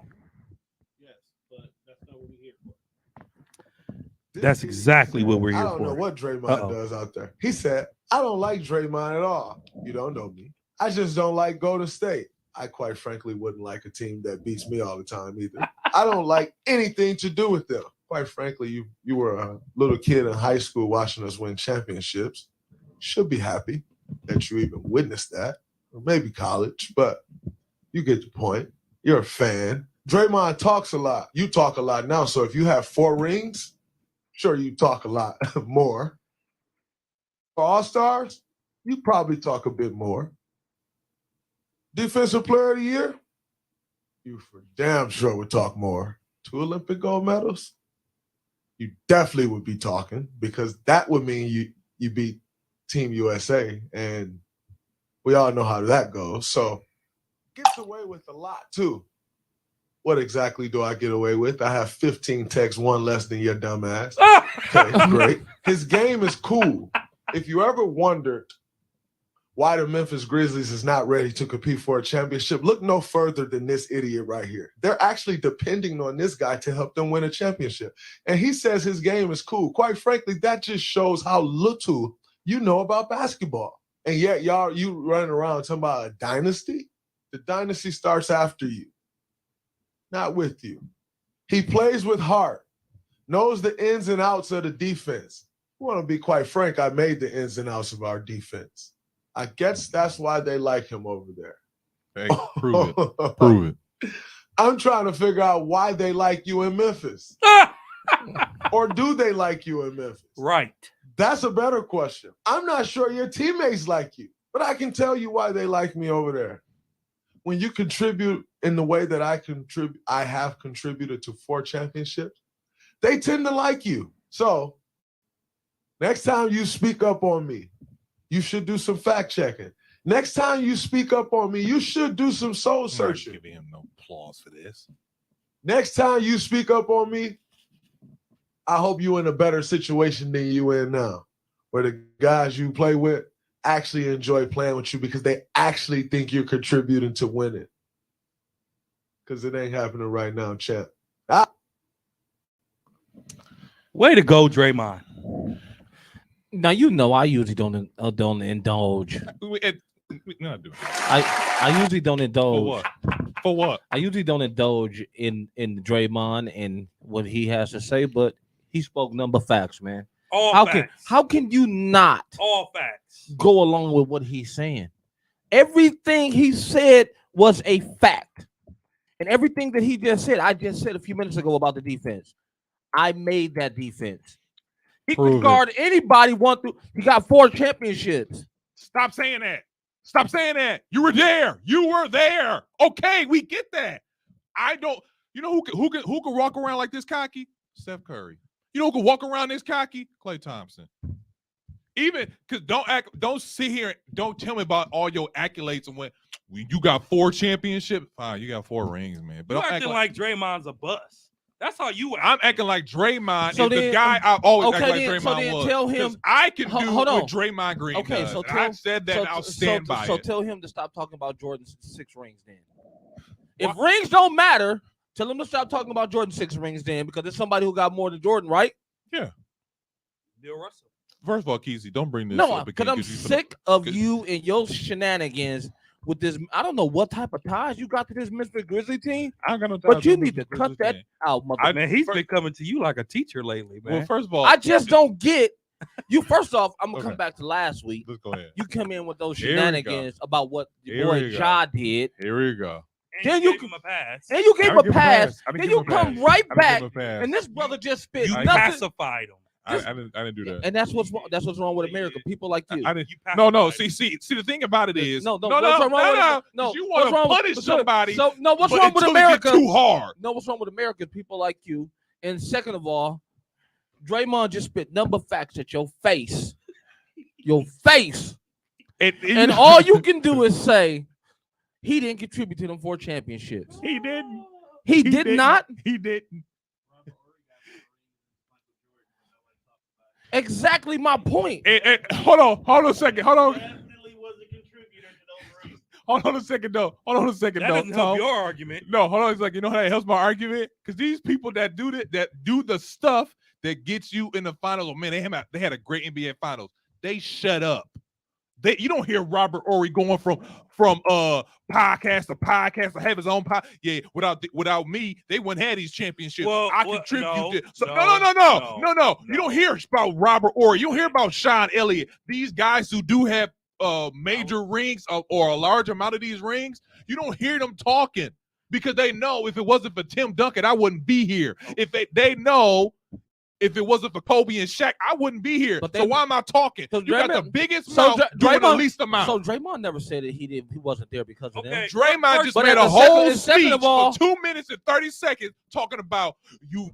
Yes, but that's not what we're here for. That's exactly what we're here for. I don't know what Draymond does out there. He said, I don't like Draymond at all. You don't know me. I just don't like Golden State. I quite frankly wouldn't like a team that beats me all the time either. I don't like anything to do with them. Quite frankly, you were a little kid in high school watching us win championships. Should be happy that you even witnessed that. Or maybe college, but you get the point. You're a fan. Draymond talks a lot. You talk a lot now. So if you have 4 rings, sure you talk a lot more. For All-Stars, you probably talk a bit more. Defensive Player of the Year, you for damn sure would talk more. 2 Olympic gold medals, you definitely would be talking because that would mean you beat Team USA, and we all know how that goes. So gets away with a lot too. What exactly do I get away with? I have 15 texts, 1 less than your dumb ass. Okay, great. His game is cool. If you ever wondered why the Memphis Grizzlies is not ready to compete for a championship, look no further than this idiot right here. They're actually depending on this guy to help them win a championship. And he says his game is cool. Quite frankly, that just shows how little you know about basketball. And yet you running around talking about a dynasty? The dynasty starts after you, not with you. He plays with heart, knows the ins and outs of the defense. I want to be quite frank, I made the ins and outs of our defense. I guess that's why they like him over there. Hey, prove it. Prove it. I'm trying to figure out why they like you in Memphis. Or do they like you in Memphis? Right. That's a better question. I'm not sure your teammates like you, but I can tell you why they like me over there. When you contribute in the way that I have contributed to 4 championships, they tend to like you. So Next time you speak up on me, you should do some fact checking. Next time you speak up on me, you should do some soul I'm not searching. giving him no applause for this. Next time you speak up on me, I hope you're in a better situation than you in now, where the guys you play with actually enjoy playing with you because they actually think you're contributing to winning. Because it ain't happening right now, champ. Way to go, Draymond. Now you know I usually don't indulge. We're not doing that. I usually don't For indulge. what? For what? I usually don't indulge in Draymond and what he has to say, but he spoke number facts, man. All facts. How can you not All facts. go along with what he's saying? Everything he said was a fact. And everything that he just said, I just said a few minutes ago about the defense. I made that defense. He Prove could it. guard anybody He got 4 championships. Stop saying that. Stop saying that. You were there. You were there. Okay, we get that. I don't. You know who can walk around like this cocky? Steph Curry. You know who can walk around this cocky? Klay Thompson. Even because don't sit here. Don't tell me about all your accolades and when you got 4 championships. Fine, you got 4 rings, man. But You don't act acting like Draymond's a bust. That's how you act. I'm acting like Draymond So is the then- guy I always act okay, like then- so Draymond then was. tell him- 'Cause I can do hold on. what Draymond Green Okay, does. so And I tell- said that and I'll stand by so it. tell him to stop talking about Jordan's 6 rings then. If rings don't matter, tell him to stop talking about Jordan's 6 rings then, because there's somebody who got more than Jordan, right? Bill Russell. First of all, Kesey, don't bring this No, up because I'm you finna- sick of 'cause- you and your shenanigans with this. I don't know what type of ties you got to this Memphis Grizzly team, I ain't got no but ties you with need to Memphis cut Grizzlies that fan. out, mother. Man, he's been coming to you like a teacher lately, man. Well, first of all, I just don't get you. First off, I'm gonna Okay. come back to last week. let's go ahead. You come in with those Here we go. shenanigans about what your Here boy we go. Ja did, Here we go. And Then you you gave him a pass. and you I gave didn't a give him a pass. pass. I didn't Then give you him a come pass. right I didn't back, give him a pass. and this brother just spit You nothing. pacified him. I didn't do that. And that's what's wrong. That's what's wrong with America. People like you. I didn't. You No. pacified See. The thing about it is, no. no. What's wrong with it? No. You what's want wrong to with- punish so- somebody. So no. What's but wrong with until it get America? too hard. No, what's wrong with America? People like you. And second of all, Draymond just spit number facts at your face. Your face. And all you can do is say he didn't contribute to them 4 championships. He didn't. He did didn't. not. He didn't. Exactly my point. Hold on a second. Hold on. Definitely was a contributor to those rings. Hold on a second, though. That doesn't help your argument. No, hold on a second. You know how that helps my argument? Because these people that do the stuff that gets you in the finals, oh man, they had a great NBA finals. They shut up. You don't hear Robert Horry going from podcast to podcast to have his own podcast. Yeah, without me, they wouldn't have these championships. Well, I well, contributed. no, So, no. no. You don't hear about Robert Horry. You don't hear about Sean Elliott. These guys who do have major rings or a large amount of these rings, you don't hear them talking because they know if it wasn't for Tim Duncan, I wouldn't be here. If they know if it wasn't for Kobe and Shaq, I wouldn't be here. But So why am I talking? So You got the Draymond- biggest so mouth Dra- doing the Draymond- least amount. So Draymond never said that he wasn't there because of them. Okay. Draymond just But made at a the whole second speech of all- for 2 minutes and 30 seconds talking about you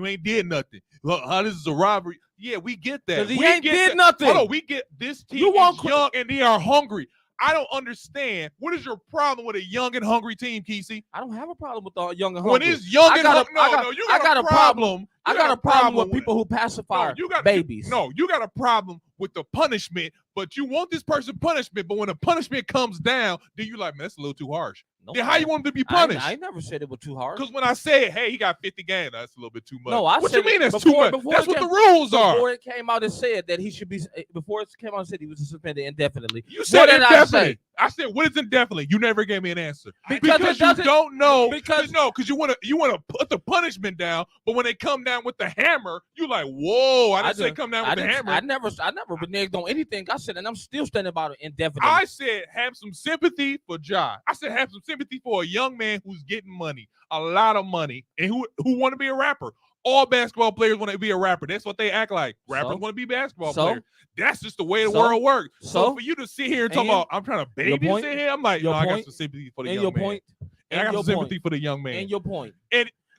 ain't did nothing. Look, how this is a robbery. Yeah, we get that. Because he We ain't get did that. nothing. Hold on, we get this team You want is young and they are hungry. I don't understand. What is your problem with a young and hungry team, Kesey? I don't have a problem with the young and When hungry. it's young I and got a- hungry, I got- you I got a problem. I You got a problem with with- people who pacify you got babies. You got a problem with the punishment, but you want this person punishment. But when the punishment comes down, then you like, man, that's a little too harsh. No, Then how you want him to be I punished? ain't never said it was too hard. Because when I said, hey, he got 50 games, that's a little bit too much. No, I what said you mean it that's too before- much? before That's it what came- the rules are. Before it came out and said that he should be, before it came out and said he was suspended indefinitely. You said What did I indefinitely. say? I said, what is indefinitely? You never gave me an answer. Because it you doesn't- don't know. because- because you want to put the punishment down, but when they come down with the hammer, you like, whoa, I didn't say come down with the hammer. I never reneged on anything I said, and I'm still standing by it indefinitely. I said have some sympathy for Ja. I said have some sympathy for a young man who's getting money, a lot of money, and who want to be a rapper. All basketball players want to be a rapper. That's what they act like. Rappers So? want to be basketball So? players. That's just the way the So? world works. So So? for you to sit here and talk And about, I'm trying to your babysit point? him, I'm like, Your no, I got point? some sympathy for the and young your man. point, And I and got your some sympathy point, for the young man. and your point.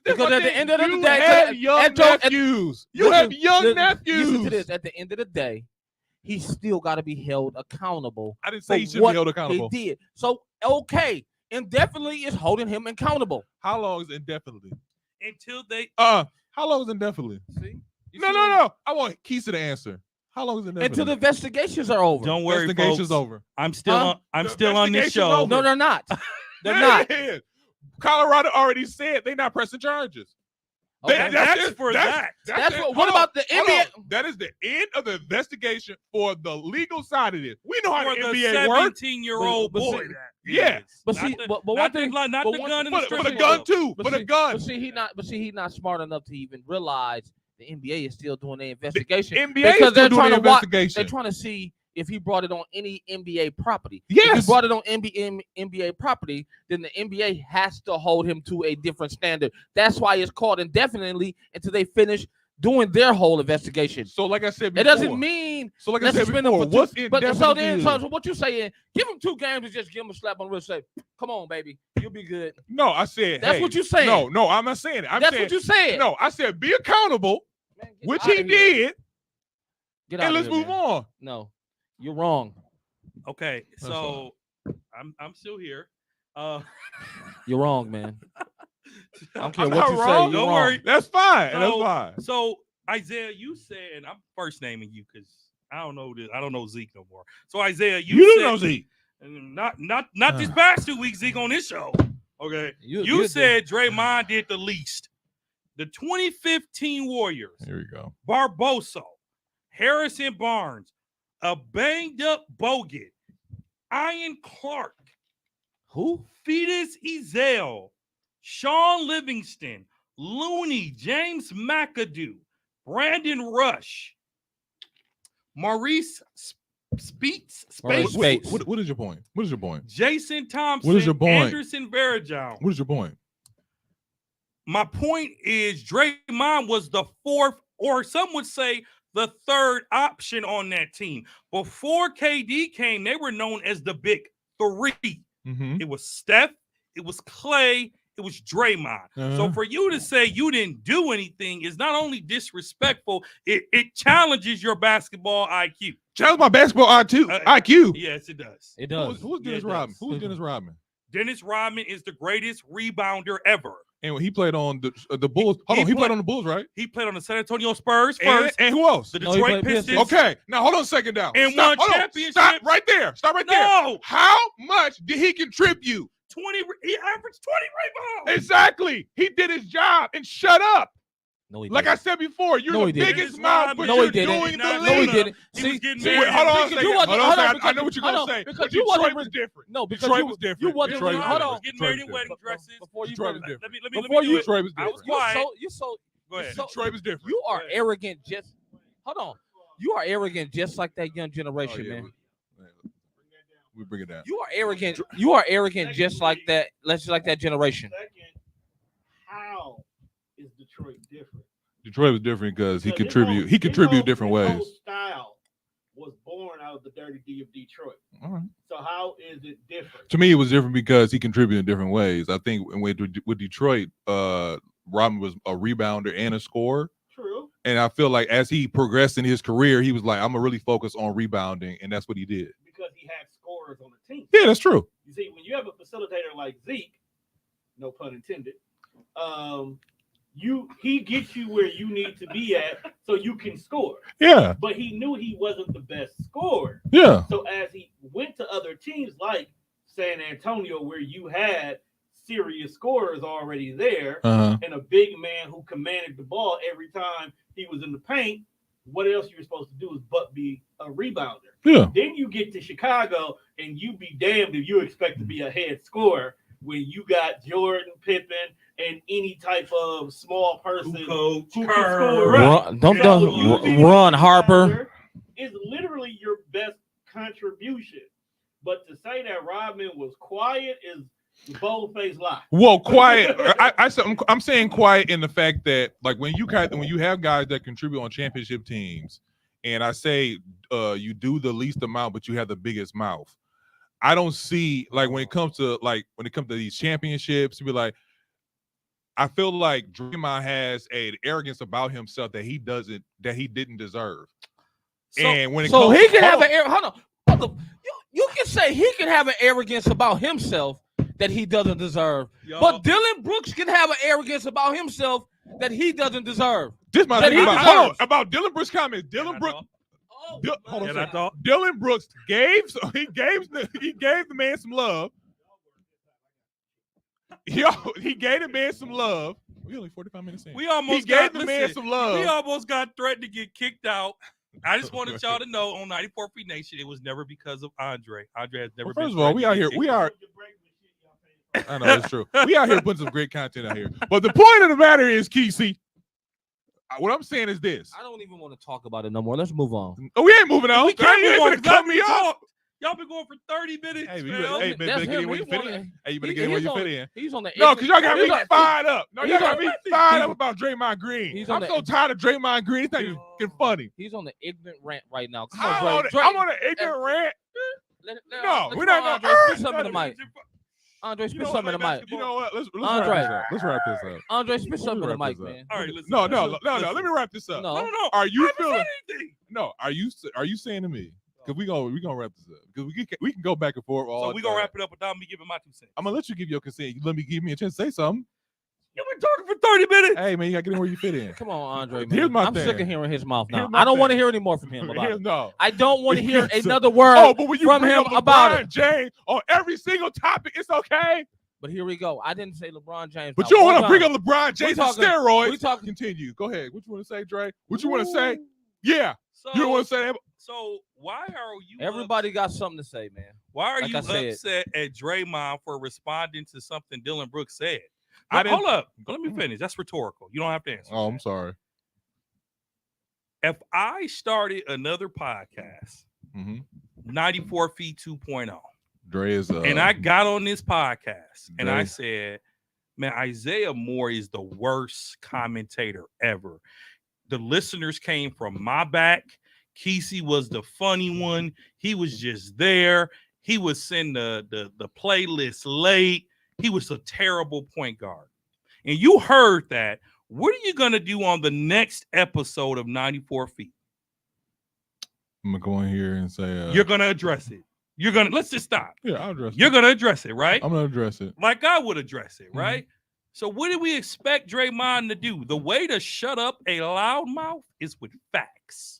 Because at the end of the you day, have young nephews. You have young Listen nephews. to this. At the end of the day, he still got to be held accountable. I didn't say he for should what be held accountable. He did. So okay, indefinitely is holding him accountable. How long is indefinitely? Until they How long is indefinitely? See? No. I want keys to the answer. How long is indefinitely? Until the investigations are over. don't worry, Investigation's folks. over. I'm still Huh? on. I'm The still on this investigation's show. over. No, they're not. They're Yeah, not. it is. Colorado already said they're not pressing charges. Okay. That's for that. That's it. what Hold about on, the hold NBA? on. That is the end of the investigation for the legal side of this. We know how For the the NBA works. 17-year-old But- but boy. see- that yeah. is. But Not see, the- but one not thing, the, not but the one- gun and the For the strip gun club. too. For the gun. But see, he's not smart enough to even realize the NBA is still doing their investigation. NBA because is still they're doing trying the to watch. investigation. They're trying to see if he brought it on any NBA property. If Yes. he brought it on NBA property, then the NBA has to hold him to a different standard. That's why it's called indefinitely until they finish doing their whole investigation. So like I said It before. doesn't mean So like I let's said suspend him before, for two. what's But so then, indefinitely? so what you saying? Give him 2 games and just give him a slap on the wrist. Say, "Come on, baby, you'll be good." No, I said That's hey, what you saying. No, I'm not saying it. I'm That's saying what you said. no. I said be accountable, Man, get which outta he here. did, Get and out let's of here, move man. on. No, you're wrong. Okay, That's so I'm still here. You're wrong, man. I don't care I'm what not you wrong. say. You're Don't wrong. worry. That's fine. So- That's fine. So Isaiah, you said, and I'm first naming you because I don't know this. I don't know Zeke no more. So Isaiah, you You said, do know Zeke. and not this past 2 weeks, Zeke on this show. Okay, you said Draymond did the least. The 2015 Warriors, Here we go. Barbosa, Harrison Barnes, a banged up Bogut, Ian Clark, who? Fetus Ezell, Sean Livingston, Looney, James McAdoo, Brandon Rush, Maurice Speets, Maurice Spates. What is your point? What is your point? Jason Thompson, What is your point? Anderson Varejao. What is your point? My point is Draymond was the 4th, or some would say the 3rd option on that team. Before KD came, they were known as the Big 3. Mm-hmm. It was Steph, it was Clay, it was Draymond. So for you to say you didn't do anything is not only disrespectful, it challenges your basketball IQ. Challenge my basketball IQ. Yes, it does. It Who's does. Dennis Yeah, it Rodman? does. Who's Dennis Rodman? Dennis Rodman is the greatest rebounder ever. And when he played on the Bulls. Hold he on, he played played- on the Bulls, right? He played on the San Antonio Spurs And, first, and who else? the No, he Detroit played Pistons. Pistons. Okay, now hold on a second down. And Stop, won hold on. championships. Stop right there. Stop right there. No, How much did he contribute? 20. He averaged 20 rebounds. Exactly. He did his job and shut up. No, he Like didn't. I said before, you're No, the he didn't. biggest Dennis mouth, Rodman- but No, he you're didn't. doing the No, No, he league. didn't. He See, was getting see, Wait, married. hold on a because second. you wasn't- Hold on a hold second. on, I know what you're hold gonna on, say. because But you wasn't Detroit re- was different. No, because Detroit you was different. You wasn't. Detroit was Hold different. on. Getting Detroit married was in wedding different. dresses. Before you Detroit go- was different. Let me Before do you- it. Detroit was I was different. quiet. You so Go ahead. so- Detroit was different. you are Go ahead. arrogant. Just hold on. You are arrogant, just like that young Oh, generation, yeah, man. we bring it down. You are arrogant. You are arrogant, just like that. Just like that generation. Second, how is Detroit different? Detroit was different because he Because his contributed. whole- He his contributed whole- different his ways. whole style was born out of the dirty D of Detroit. All right. So how is it different? To me, it was different because he contributed in different ways. I think with Detroit, Rodman was a rebounder and a scorer. True. And I feel like as he progressed in his career, he was like, I'm gonna really focus on rebounding, and that's what he did. Because he had scorers on the team. Yeah, that's true. You see, when you have a facilitator like Zeke, no pun intended, he gets you where you need to be at so you can score. Yeah, But he knew he wasn't the best scorer. yeah. So as he went to other teams like San Antonio, where you had serious scorers already there, Uh-huh. and a big man who commanded the ball every time he was in the paint, what else you were supposed to do is but be a rebounder. Yeah. Then you get to Chicago, and you be damned if you expect to be a head scorer when you got Jordan, Pippen, and any type of small person Coach who can Kerr. score. Right. Run, don't So you being a run, Harper. rebounder is literally your best contribution. But to say that Rodman was quiet is a bold-faced lie. Well, quiet. I'm saying quiet in the fact that like when you have guys that contribute on championship teams, and I say you do the least amount, but you have the biggest mouth. I don't see like when it comes to these championships, to be like, I feel like Draymond has an arrogance about himself that he didn't deserve. And when it So comes he to can have Paul- an hold on. Hold on. You can say he can have an arrogance about himself that he doesn't deserve. Yo, But Dylan Brooks can have an arrogance about himself that he doesn't deserve. this my that thing he about, hold on, deserves. about Dylan Brooks' comments. can I Dylan Brooks. talk? Hold on a Can I second. talk? Dylan Brooks he gave the man some love. He gave the man some love. We only 45 minutes in. We almost He gave got, the man listen, some love. We almost got threatened to get kicked out. I just wanted y'all to know on 94 Feet Nation, it was never because of Andre. Andre has never Well, been. first of all, we out here. We are. I know it's true. We out here putting some great content out here. But the point of the matter is, Kesey, what I'm saying is this. I don't even want to talk about it no more. Let's move on. Oh, we ain't moving on. We can't You ain't move on, finna cut me off. talk. Y'all been going for 30 minutes. Hey, man. hey, better get in where you fit He in. Hey, you better he- get in where he's you on fit the- in. He's on the No, because y'all got me he's on- fired up. No, he's y'all got on- me fired he's- up about Draymond Green. he's I'm on the- so tired of Draymond Green. It's not even fucking funny. He's on the ignorant rant right now. Come I'm on, on, Dre. I'm on an ignorant rant. No, we're not Andre, gonna- spit something in the mic. Andre, You spit know something in the what, mic. You know what? Let's Andre. wrap this up. Let's wrap this up. Andre, spit Let me something in the wrap mic, this up. man. All right, listen. No. listen. Let me wrap this up. No. No. Are you I haven't feeling? said anything. No. Are you saying to me? Because we gonna wrap this up. Because we can go back and forth all. So we gonna time. wrap it up without me giving my 2 cents. I'm gonna let you give your consent. You let me give me a chance to say something. You've been talking for 30 minutes. Hey man, you gotta get in where you fit in. Come on, Andre, man. Here's my I'm sick thing. of hearing his mouth now. Here's my I don't want to thing. hear any more from him about it. No. I don't want to hear Yes. another word Oh, but when you from bring him up about LeBron it. James on every single topic, it's okay. But here we go. I didn't say LeBron James. But not you don't one want to bring time. up LeBron James on talking- steroids. we talking- Continue. Go ahead. What you want to say, Dre? What you want to say? Yeah. So, You don't want to say that? so why are you? Everybody got something to say, man. Why are like you I said. upset at Draymond for responding to something Dylan Brooks said? I didn't- Hold up. Let me finish. That's rhetorical. You don't have to answer. Oh, I'm sorry. If I started another podcast, Mm-hmm. 94 Feet 2.0, Dre is and I got on this podcast and I Dre. said, man, Isaiah Moore is the worst commentator ever. The listeners came from my back. Kesey was the funny one. He was just there. He would send the playlist late. He was a terrible point guard. And you heard that. What are you going to do on the next episode of 94 Feet? I'm gonna go in here and say You're going to address it. You're going to, let's just stop. yeah, I'll address You're it. going to address it, right? I'm gonna address it. Like I would address it, Mhm. right? So what do we expect Draymond to do? The way to shut up a loudmouth is with facts.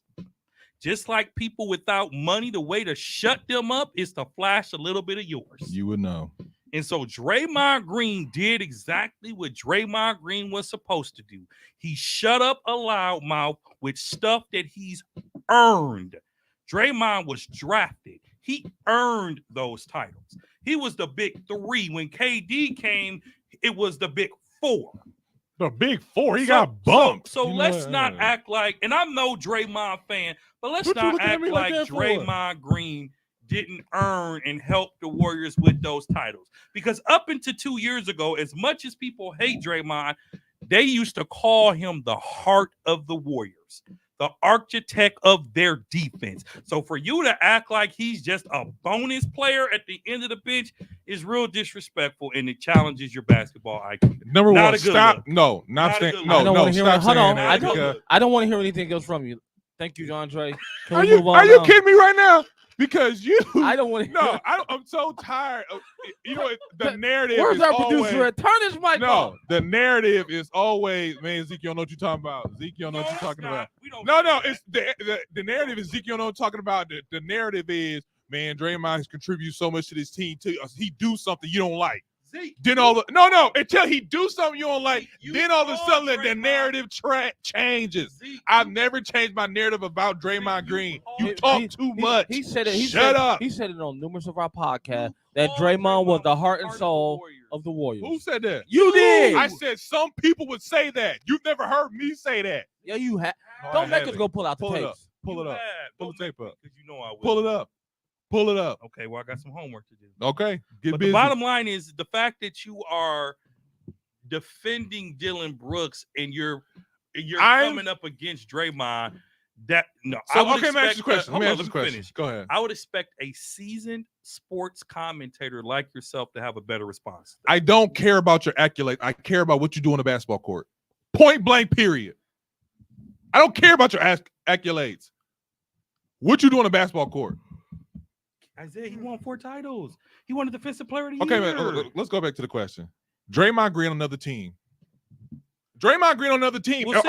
Just like people without money, the way to shut them up is to flash a little bit of yours. You would know. And so Draymond Green did exactly what Draymond Green was supposed to do. He shut up a loudmouth with stuff that he's earned. Draymond was drafted. He earned those titles. He was the big three. When KD came, it was the big four. The big four, he got bumped. So You know let's what? not act like, and I'm no Draymond fan, but let's What you not looking at act me like like that for? Draymond Green didn't earn and help the Warriors with those titles. Because up until 2 years ago, as much as people hate Draymond, they used to call him the heart of the Warriors, the architect of their defense. So for you to act like he's just a bonus player at the end of the bench is real disrespectful, and it challenges your basketball IQ. Number Not one, a good stop. look. No, Not a not saying. good No, I don't no, want to hear. stop Hold saying on. that. I because- don't want to hear anything else from you. Thank you, Andre. Can Are we you move on are you now? kidding me right now? Because you I don't want to. no, I'm so tired of you know the narrative. Where's is our always, producer at? Turn his mic No, off. the narrative is always, man, Zeke, you don't know what you're talking about. Zeke, you don't know what you're it's talking not. about. We don't No, say no, that. it's the narrative is Zeke, you don't know what I'm talking about. The narrative is, man, Draymond has contributed so much to this team. He do something you don't like. Zeke, Then all the no, until he do something you don't like, You then all of a called sudden the Draymond. narrative changes. Zeke, I've never changed my narrative about Draymond you Green. called You him- talk too much. He said it. He Shut said, up. He said it on numerous of our podcasts You that called Draymond was the heart and of the soul Warriors. of the Warriors. Who said that? You did. I said some people would say that. You've never heard me say that. Yeah, you have. No, I Don't make us haven't. go pull out the Pull it up. tapes. Pull it You up. have. Pull Don't the tape make me, up. 'cause you know I will. Pull it up. Pull it up. Okay, well, I got some homework to do. Okay. Get But busy. the bottom line is the fact that you are defending Dylan Brooks and you're I'm- coming up against Draymond. No. So, I would okay, let me ask you a expect, question. Let me hold ask on, you a question. finish. Go ahead. I would expect a seasoned sports commentator like yourself to have a better response. I don't care about your accolades. I care about what you do on the basketball court. Point blank, period. I don't care about your accolades. What you do on the basketball court. Isaiah, he won 4 titles. He won the defensive player of the Okay, year. man, let's go back to the question. Draymond Green on another team. Draymond Green on another team. Well,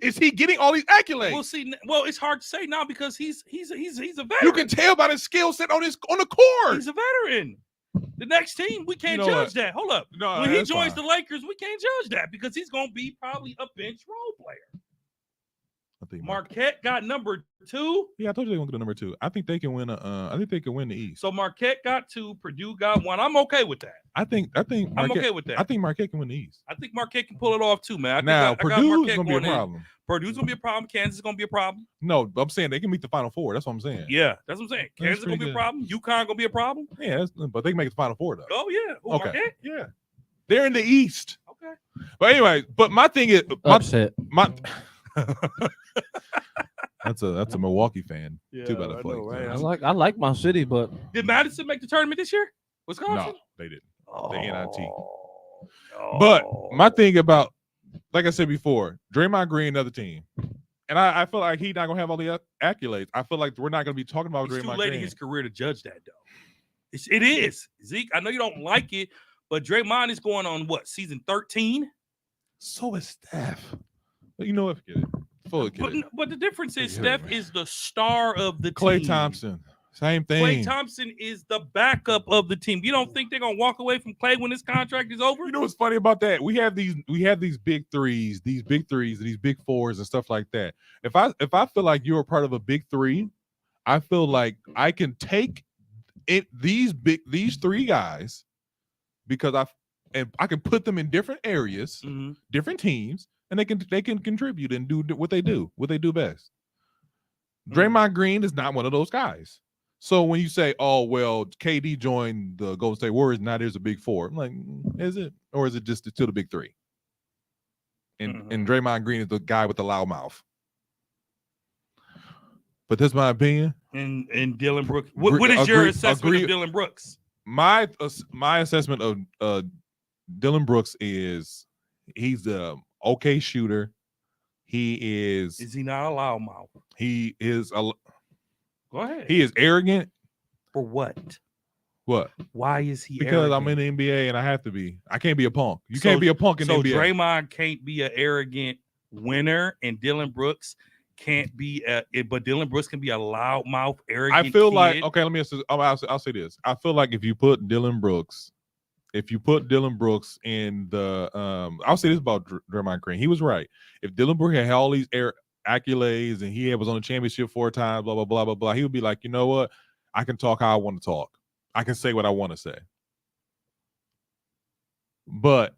Is he getting all these accolades? We'll see. Well, it's hard to say now because he's a veteran. You can tell by his skill set on the court. He's a veteran. The next team, we can't You know judge what? that. Hold up. No, When he that's joins fine. the Lakers, we can't judge that because he's going to be probably a bench role player. I think Marquette got number 2. Yeah, I told you they're gonna get number 2. I think they can win. I think they can win the East. So Marquette got 2. Purdue got 1. I'm okay with that. I think I'm Marquette, okay with that. I think Marquette can win the East. I think Marquette can pull it off too, man. Now I got Purdue's Marquette gonna be a going in. problem. Purdue's gonna be a problem. Kansas is gonna be a problem. No, I'm saying they can meet the Final Four. That's what I'm saying. Yeah, that's what I'm saying. Kansas is gonna pretty be a good. problem. UConn gonna be a problem. Yeah, but they can make the Final Four though. Oh yeah. Who, Okay. Marquette? Yeah, they're in the East. Okay. But anyway, but my thing is Upset. my that's a Milwaukee fan. Too bad I played. I like my city, but Did Madison make the tournament this year? Wisconsin? No, they didn't. The NIT. Oh. But my thing about, like I said before, Draymond Green, another team, and I feel like he's not gonna have all the accolades. I feel like we're not gonna be talking about it's too Draymond late in Green. his career to judge that though. It is. Zeke, I know you don't like it, but Draymond is going on what, season 13? So is Steph. But you know what? Forget it. Forget it. But the difference is Forget it, Steph man. is the star of the Klay team. Thompson, same thing. Klay Thompson is the backup of the team. You don't think they're gonna walk away from Klay when his contract is over? You know what's funny about that? We have these big threes, these big fours and stuff like that. If I feel like you're a part of a big three, I feel like I can take these 3 guys because I can put them in different areas, Mhm. different teams, and they can contribute and do what they do best. Mhm. Draymond Green is not one of those guys. So when you say, "Oh well, KD joined the Golden State Warriors, now there's a big 4," I'm like, is it, or is it just still the big 3? And Draymond Green is the guy with the loud mouth. But that's my opinion. And Dylan Brooks. What is your assessment of Dylan Brooks? My assessment of Dylan Brooks is he's a okay shooter. Is he not a loudmouth? He is Go ahead. He is arrogant. For what? What? Why is he Because arrogant? I'm in the NBA and I have to be. I can't be a punk. You can't be a punk in the NBA. So Draymond can't be an arrogant winner, and Dylan Brooks can't be but Dylan Brooks can be a loudmouth, arrogant. I feel kid. like, okay, let me I'll say this. I feel like if you put Dylan Brooks in the I'll say this about Draymond Green. He was right. If Dylan Brooks had all these accolades and he was on the championship 4 times, blah, blah, blah, blah, blah, he would be like, you know what? I can talk how I want to talk. I can say what I want to say. But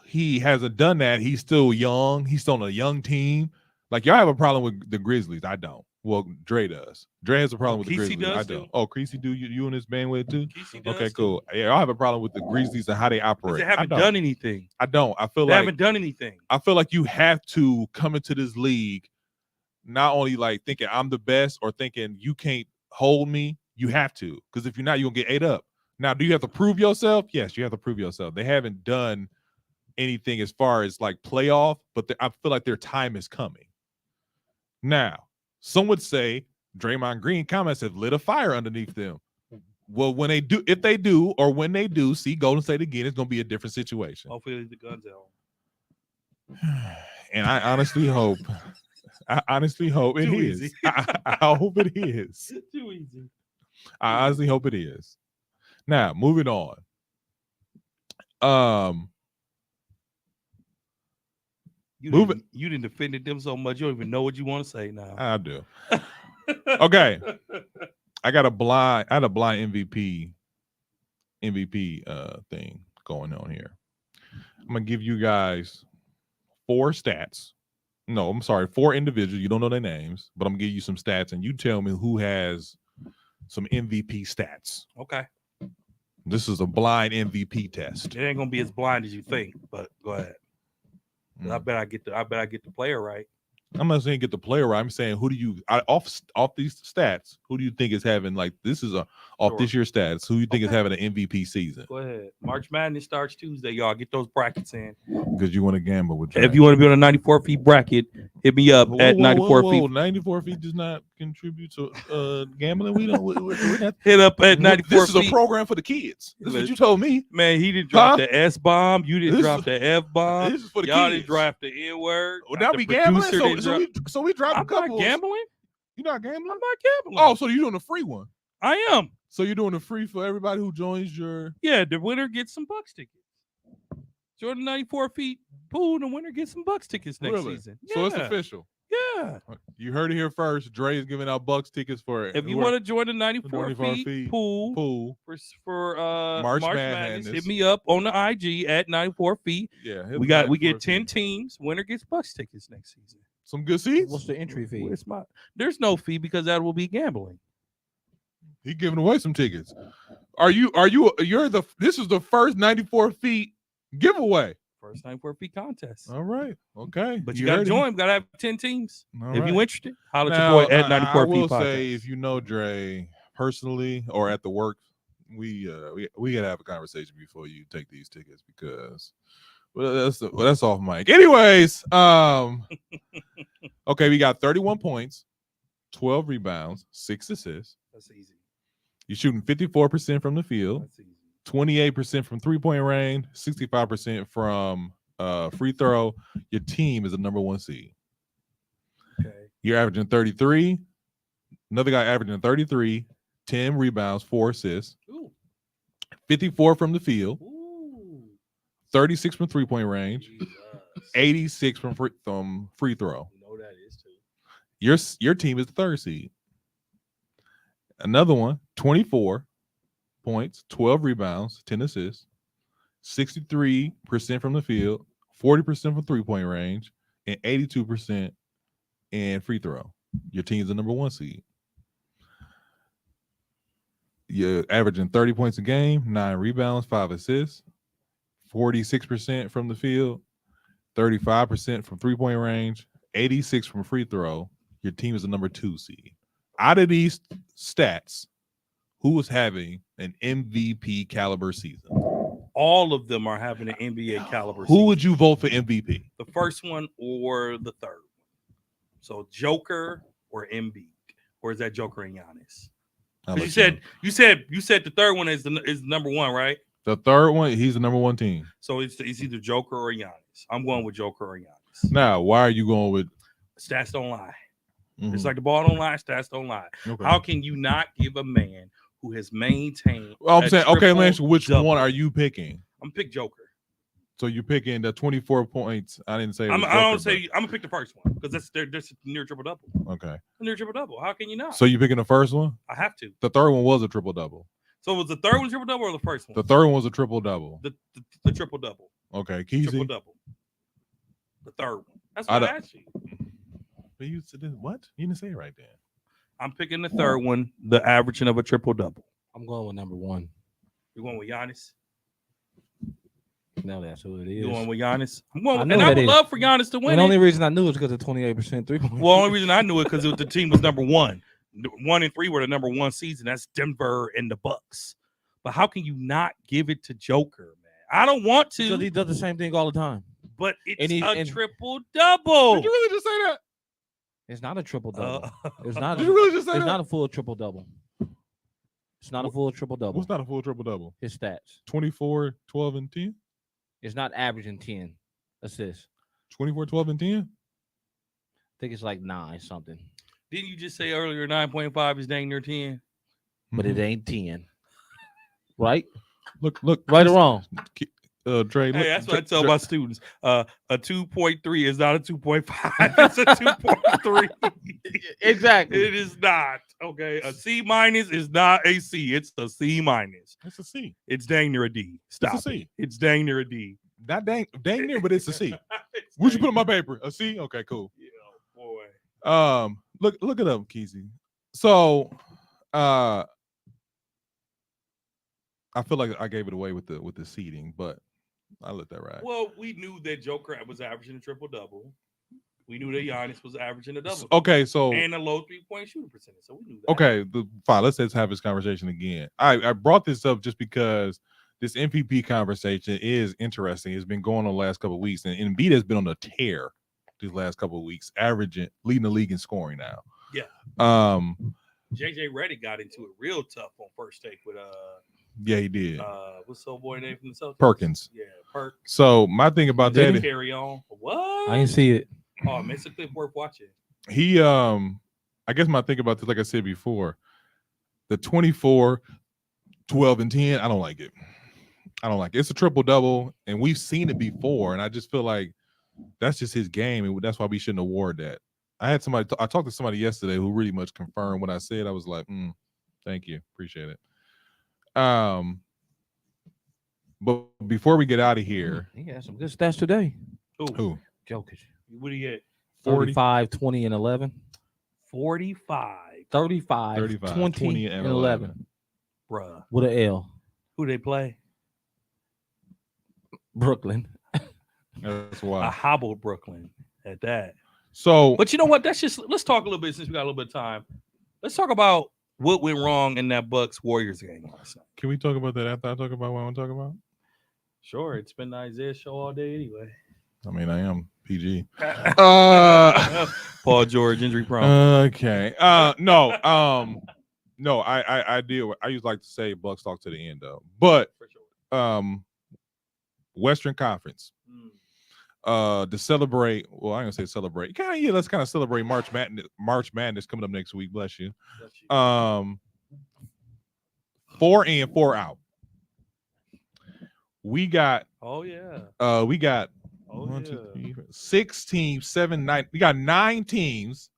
he hasn't done that. He's still young. He's still on a young team. Like, y'all have a problem with the Grizzlies. I don't. Well, Dre does. Dre has a problem with the Kesey Grizzlies. I does don't. too. Oh, Creasy, do you and his bandwidth too? Kesey does Okay, too. cool. Yeah, I have a problem with the Grizzlies and how they operate. They haven't I don't. done anything. I don't. I feel They like haven't done anything. I feel like you have to come into this league not only like thinking I'm the best or thinking you can't hold me. You have to, because if you're not, you'll get ate up. Now, do you have to prove yourself? Yes, you have to prove yourself. They haven't done anything as far as like playoff, but I feel like their time is coming. Now, some would say Draymond Green comments have lit a fire underneath them. Well, when they do, if they do, or when they do see Golden State again, it's going to be a different situation. Hopefully the guns out. And I honestly hope it Too is. easy. I hope it is. Too easy. I honestly hope it is. Now, moving on. You didn't defended them so much you don't even know what you want to say now. I do. Okay. I had a blind MVP thing going on here. I'm gonna give you guys 4 stats. No, I'm sorry, 4 individuals. You don't know their names, but I'm gonna give you some stats, and you tell me who has some MVP stats. Okay. This is a blind MVP test. It ain't gonna be as blind as you think, but go ahead. I bet I get the player right. I'm not saying get the player right. I'm saying who do you off these stats? Who do you think is having like this is a off Sure. this year's stats? Who you think is Okay. having an MVP season? Go ahead. March Madness starts Tuesday, y'all. Get those brackets in. Because you want to gamble with. If you want to be on a 94 feet bracket, hit me up at 94 feet. 94 feet does not contribute to gambling. We don't. We're not. Hit up at 94 This is feet. a program for the kids. This is what you told me. Man, he didn't drop Huh? the S bomb. You didn't This drop is- the F bomb. This is for the Y'all kids. didn't drop the N word. Well, now we gambling. So we dropped a I'm couple. not gambling. You're not gambling. I'm not gambling. Oh, so you're doing a free one. I am. So you're doing a free for everybody who joins your. Yeah, the winner gets some Bucks tickets. Jordan 94 feet pool. The winner gets some Bucks tickets next Really? season. So it's Yeah. official. Yeah. You heard it here first. Dre is giving out Bucks tickets for If you want to join the 94 feet pool pool. for March March Madness. Madness, hit me up on the IG at 94 feet. Yeah, We get 10 teams. Winner gets Bucks tickets next season. Some good seats. What's the entry fee? There's no fee because that will be gambling. He giving away some tickets. This is the first 94 feet giveaway. First 94 feet contest. All right. Okay. But you got to heard it. join. Got to have 10 teams. All If right. you interested, holler at Now, your boy at 94 I will feet say, podcast. if you know Dre personally or at the work, we gotta have a conversation before you take these tickets because that's off mic. Anyways, okay, we got 31 points, 12 rebounds, 6 assists. That's easy. You're shooting 54% from the field, That's easy. 28% from 3-point range, 65% from free throw. Your team is the number 1 seed. Okay. You're averaging 33. Another guy averaging 33, 10 rebounds, 4 assists, Ooh. 54 from the field, Ooh. 36 from 3-point range, Jesus. 86 from free throw. You know that is too. Your team is the 3rd seed. Another one, 24 points, 12 rebounds, 10 assists, 63% from the field, 40% from 3-point range, and 82% in free throw. Your team's the number 1 seed. You're averaging 30 points a game, 9 rebounds, 5 assists, 46% from the field, 35% from 3-point range, 86 from free throw. Your team is the number 2 seed. Out of these stats, who is having an MVP caliber season? All of them are having an NBA caliber. Who would you vote for MVP? The first one or the third one? So Joker or Embiid, or is that Joker and Giannis? I'll 'Cause let you said the third one is number 1, right? the third one. He's the number 1 team. So it's either Joker or Giannis. I'm going with Joker or Giannis. Now, why are you going with? Stats don't lie. Mhm. It's like the ball don't lie, stats don't lie. Okay. How can you not give a man who has maintained? Well, I'm a saying, okay, let me ask you, which triple-double? one are you picking? I'm gonna pick Joker. So you're picking the 24 points. I didn't say. it I'm was gonna Joker, pick the first one because that's near triple double. but- okay. Near triple double. How can you not? So you picking the first one? I have to. The third one was a triple double. So was the third one triple double or the first one? The third one was a triple double. The triple double. Okay, Triple Keezy. double. The third one. That's I what I don't- asked you. But you said what? You didn't say it right then. I'm picking the third one, the averaging of a triple double. I'm going with number 1. You're going with Giannis. Now that's who it You're is. going with Giannis. I'm going, I with, know and I that would is. love for Giannis to win. And the only it. reason I knew is because of 28% 3-point. Well, only reason I knew it because the team was number 1. 1 and 3 were the number 1 season. That's Denver and the Bucks. But how can you not give it to Joker, man? I don't want because to, he does the same thing all the time. but it's and a triple double. Did you really just say that? It's not a triple double. Uh, It's not. Did you really just say It's that? not a full triple double. It's not a full triple double. What's not a full triple double? His stats. 24, 12, and 10. It's not averaging 10 assists. 24, 12, and 10. I think it's like 9 something, Didn't you just say earlier 9.5 is dang near 10? but it ain't 10. Right? Look, Right or wrong? Dre. Look, Hey, that's what I Dre- tell Dre- my students. A 2.3 is not a 2.5. It's a 2.3. Exactly. It is not. Okay. A C minus is not a C. It's a C minus. It's a C. It's dang near a D. Stop. It's a C. it. It's dang near a D. Not dang near, but it's a C. It's Where'd you dang put on my paper? A C? Okay, cool. Yeah, boy. Look it up, Keezy. So I feel like I gave it away with the seeding, but I let that ride. Well, we knew that Joker was averaging a triple double. We knew that Giannis was averaging a double. Okay, so And a low 3-point shooting percentage. So we knew that. okay, fine. Let's have this conversation again. I brought this up just because this MVP conversation is interesting. It's been going on the last couple of weeks, and Embiid has been on a tear these last couple of weeks, leading the league in scoring now. Yeah. JJ Redick got into it real tough on First Take with Yeah, he did. What's the boy name from the Celtics? Perkins. Yeah, Perk. So my thing about Did that he is carry on? What? I didn't see it. Oh, man, it's a clip worth watching. he I guess my thing about this, like I said before, the 24, 12, and 10, I don't like it. It's a triple double, and we've seen it before, and I just feel like that's just his game, and that's why we shouldn't award that. I talked to somebody yesterday who really much confirmed what I said. I was like, thank you, appreciate it. But before we get out of here, He had some good stats today. who? Jokic. What do you get? 45, 20, and 11. 45. 35, 35, 20, and 11. Bruh. With an L. Who they play? Brooklyn. That's I why. hobbled Brooklyn at that. So, But you know what? Let's talk a little bit since we got a little bit of time. Let's talk about what went wrong in that Bucks Warriors game last night. can we talk about that after I talk about what I want to talk about? Sure, it's been the Isaiah show all day anyway. I mean, I am PG. Paul George injury prone. Okay. No. I deal. I usually like to say Bucks talk to the end though, but For sure. Western Conference. To celebrate. Well, I'm gonna say celebrate. Let's kind of celebrate March Madness coming up next week. Bless you. 4 in, 4 out. We got. Oh yeah. We got. Oh 1, yeah. 2, 3, 4, 6 teams, 7, 9. We got 9 teams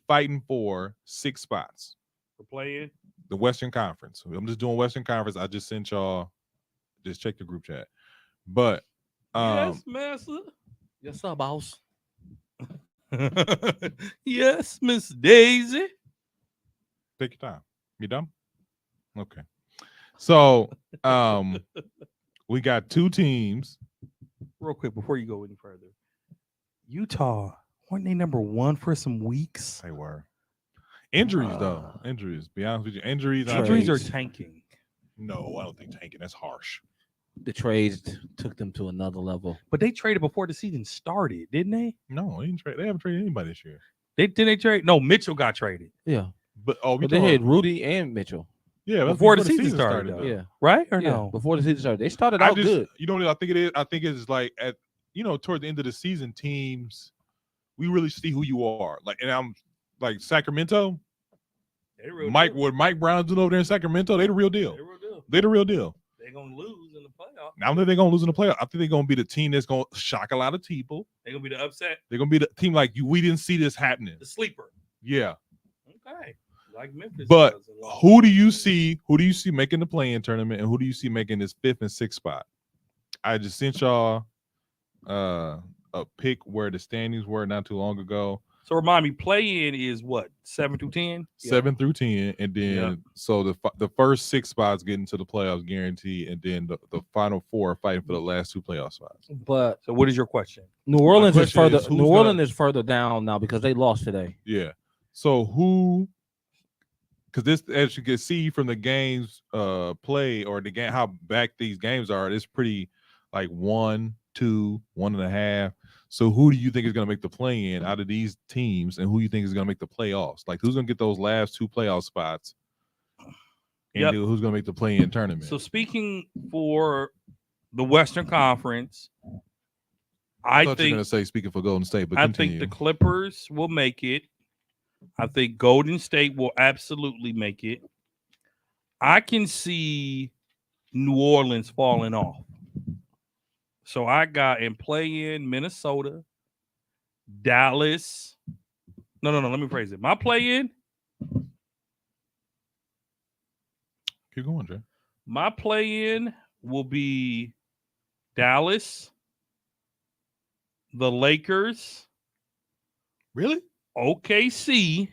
fighting for 6 spots. We're playing. The Western Conference. I'm just doing Western Conference. I just sent y'all. Just check the group chat. But Yes, master. Yes, sir, boss. Yes, Miss Daisy. take your time. You done? Okay. So we got 2 teams. Real quick before you go any further, Utah weren't they number 1 for some weeks? They were. Injuries though. Injuries. Be honest with you. Injuries. Injuries are Trades. tanking. No, I don't think tanking. That's harsh. The trades took them to another level. But they traded before the season started, didn't they? No, they didn't trade. They haven't traded anybody this year. Didn't they trade? No, Mitchell got traded, Yeah. But But they had Rudy and Mitchell. yeah, that's before the season started, though. though. Yeah. right? Or Yeah. no? Before the season started. They started I out just, good. you know what I think it is? I think it's like at toward the end of the season, teams we really see who you are. Like, and I'm like Sacramento. They real Mike, deal. what Mike Brown's doing over there in Sacramento, they the real deal. They real deal. They the real deal. They're gonna lose in the playoffs. I don't think they're gonna lose in the playoff. I think they're gonna be the team that's gonna shock a lot of people. They're gonna be the upset, They're gonna be the team like you. We didn't see this happening. the sleeper. Yeah. Okay, like Memphis. But does a lot. who do you see making the play-in tournament, and who do you see making this 5th and 6th spot? I just sent y'all a pick where the standings were not too long ago. So remind me, play-in is what 7 through 10. 7 through 10, and then Yeah. so the first 6 spots get into the playoffs guaranteed, and then the final 4 are fighting for the last 2 playoff spots. But So what is your question? New Orleans is question further. is, who's New gonna- Orleans is further down now because they lost today. Yeah. So who? Because this, as you can see from the games play or the game, how back these games are, it's pretty like 1, 2, 1.5. So who do you think is going to make the play-in out of these teams, and who you think is going to make the playoffs? Like who's going to get those last 2 playoff spots, and Yep. then who's going to make the play-in tournament? So speaking for the Western Conference, I thought I you were think going to say speaking for Golden State, but I continue. think the Clippers will make it. I think Golden State will absolutely make it. I can see New Orleans falling off. So I got in play-in Minnesota, Dallas. No. Let me phrase it. My play-in, Keep going, Jay. my play-in will be Dallas, the Lakers, Really? OKC.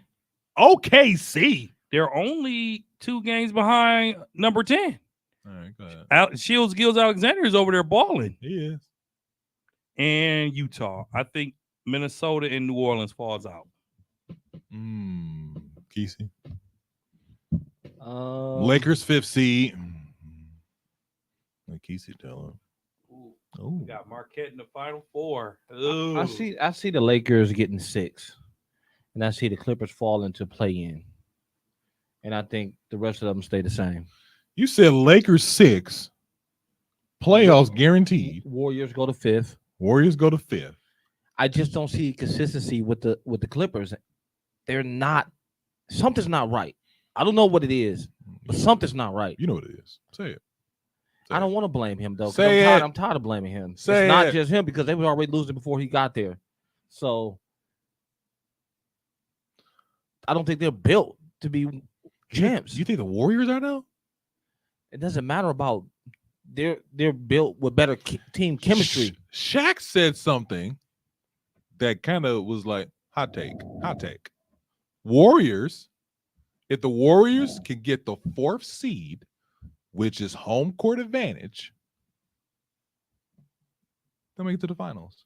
OKC. They're only 2 games behind number 10. All right, go ahead. Shields Gills Alexander is over there balling. He is. And Utah. I think Minnesota and New Orleans falls out. Kesey. Um, Lakers 5th seed. Let Kesey tell him. Oh, Got Marquette in the Final Four. I see the Lakers getting 6, and I see the Clippers fall into play-in, and I think the rest of them stay the same. you said Lakers 6, playoffs guaranteed. Warriors go to 5th. Warriors go to 5th. I just don't see consistency with the Clippers. They're not. Something's not right. I don't know what it is, but something's not right. You know what it is. Say it. I don't want to blame him though. 'Cause Say it. I'm tired of blaming him. Say it's not it. just him because they were already losing before he got there. So I don't think they're built to be champs. You think the Warriors are now? It doesn't matter about they're built with better team chemistry. Shaq said something that kind of was like hot take. Warriors, if the Warriors can get the 4th seed, which is home court advantage, they'll make it to the finals.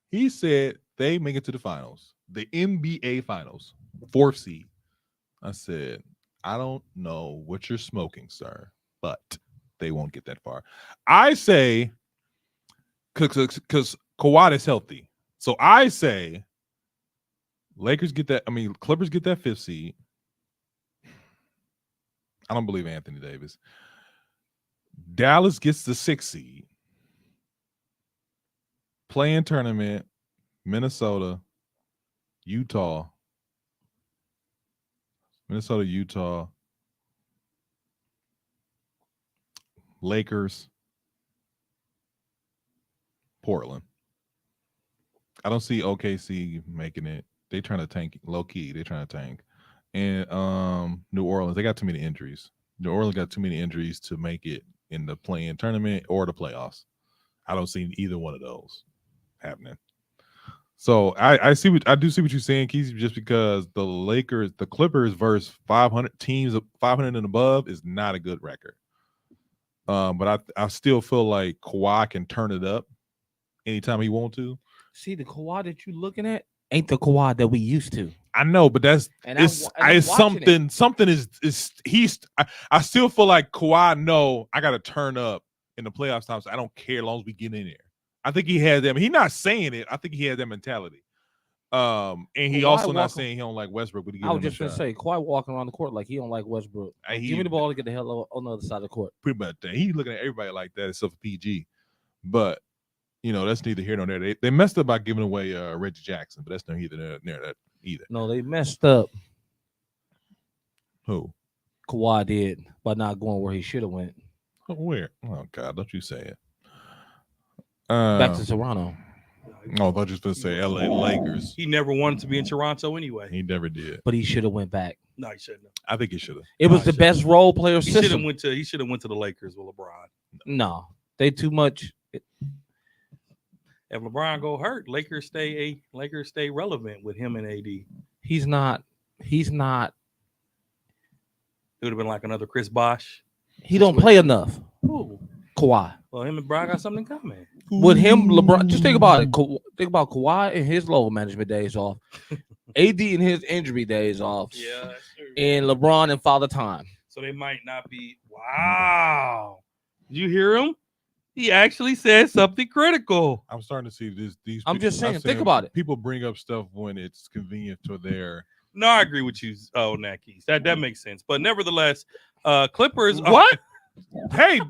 He said they make it to the finals, the NBA finals, 4th seed. I said, I don't know what you're smoking, sir, but they won't get that far. I say, because Kawhi is healthy. So I say Lakers get that. I mean, Clippers get that 5th seed. I don't believe Anthony Davis. Dallas gets the 6th seed. Play-in tournament, Minnesota, Utah, Lakers, Portland. I don't see OKC making it. They trying to tank low key. They trying to tank. And New Orleans, they got too many injuries. New Orleans got too many injuries to make it in the play-in tournament or the playoffs. I don't see either one of those happening. So I do see what you're saying, Keith, just because the Clippers versus 500 teams, 500 and above is not a good record. But I still feel like Kawhi can turn it up anytime he want to. See, the Kawhi that you're looking at ain't the Kawhi that we used to. I know, but it's something. Something is he's. I still feel like Kawhi. No, I got to turn up in the playoffs time. So I don't care as long as we get in there. I think he has them. He's not saying it. I think he has that mentality. And he Kawhi also not saying he don't like Westbrook, but he I was just gonna say Kawhi walking around the court like he don't like Westbrook. Give me the ball to get the hell on the other side of the court. Pretty much. He's looking at everybody like that except for PG. But that's neither here nor there. They messed up by giving away Reggie Jackson, but that's neither near that either. No, they messed up. Who? Kawhi did by not going where he should have went. Where? Oh God, don't you say it. Back to Toronto. Oh, I thought you were going to say LA Lakers. He never wanted to be in Toronto anyway. He never did. But he should have went back. No, he shouldn't have. I think he should have. It was the best role player He should system. have went to the Lakers with LeBron. No, they too much. If LeBron go hurt, Lakers stay relevant with him and AD. He's not. It would have been like another Chris Bosh. He don't play enough. Ooh. Kawhi. Well, him and Brian got something coming. With him, LeBron. Just think about it. Think about Kawhi and his load management days off. AD and his injury days off. Yeah, that's true. And LeBron and Father Time. So they might not be. Wow. Did you hear him? He actually said something critical. I'm starting to see these. I'm just saying, think about it. People bring up stuff when it's convenient to their. No, I agree with you. Oh, Nakis. That makes sense. But nevertheless, Clippers. What? Hey,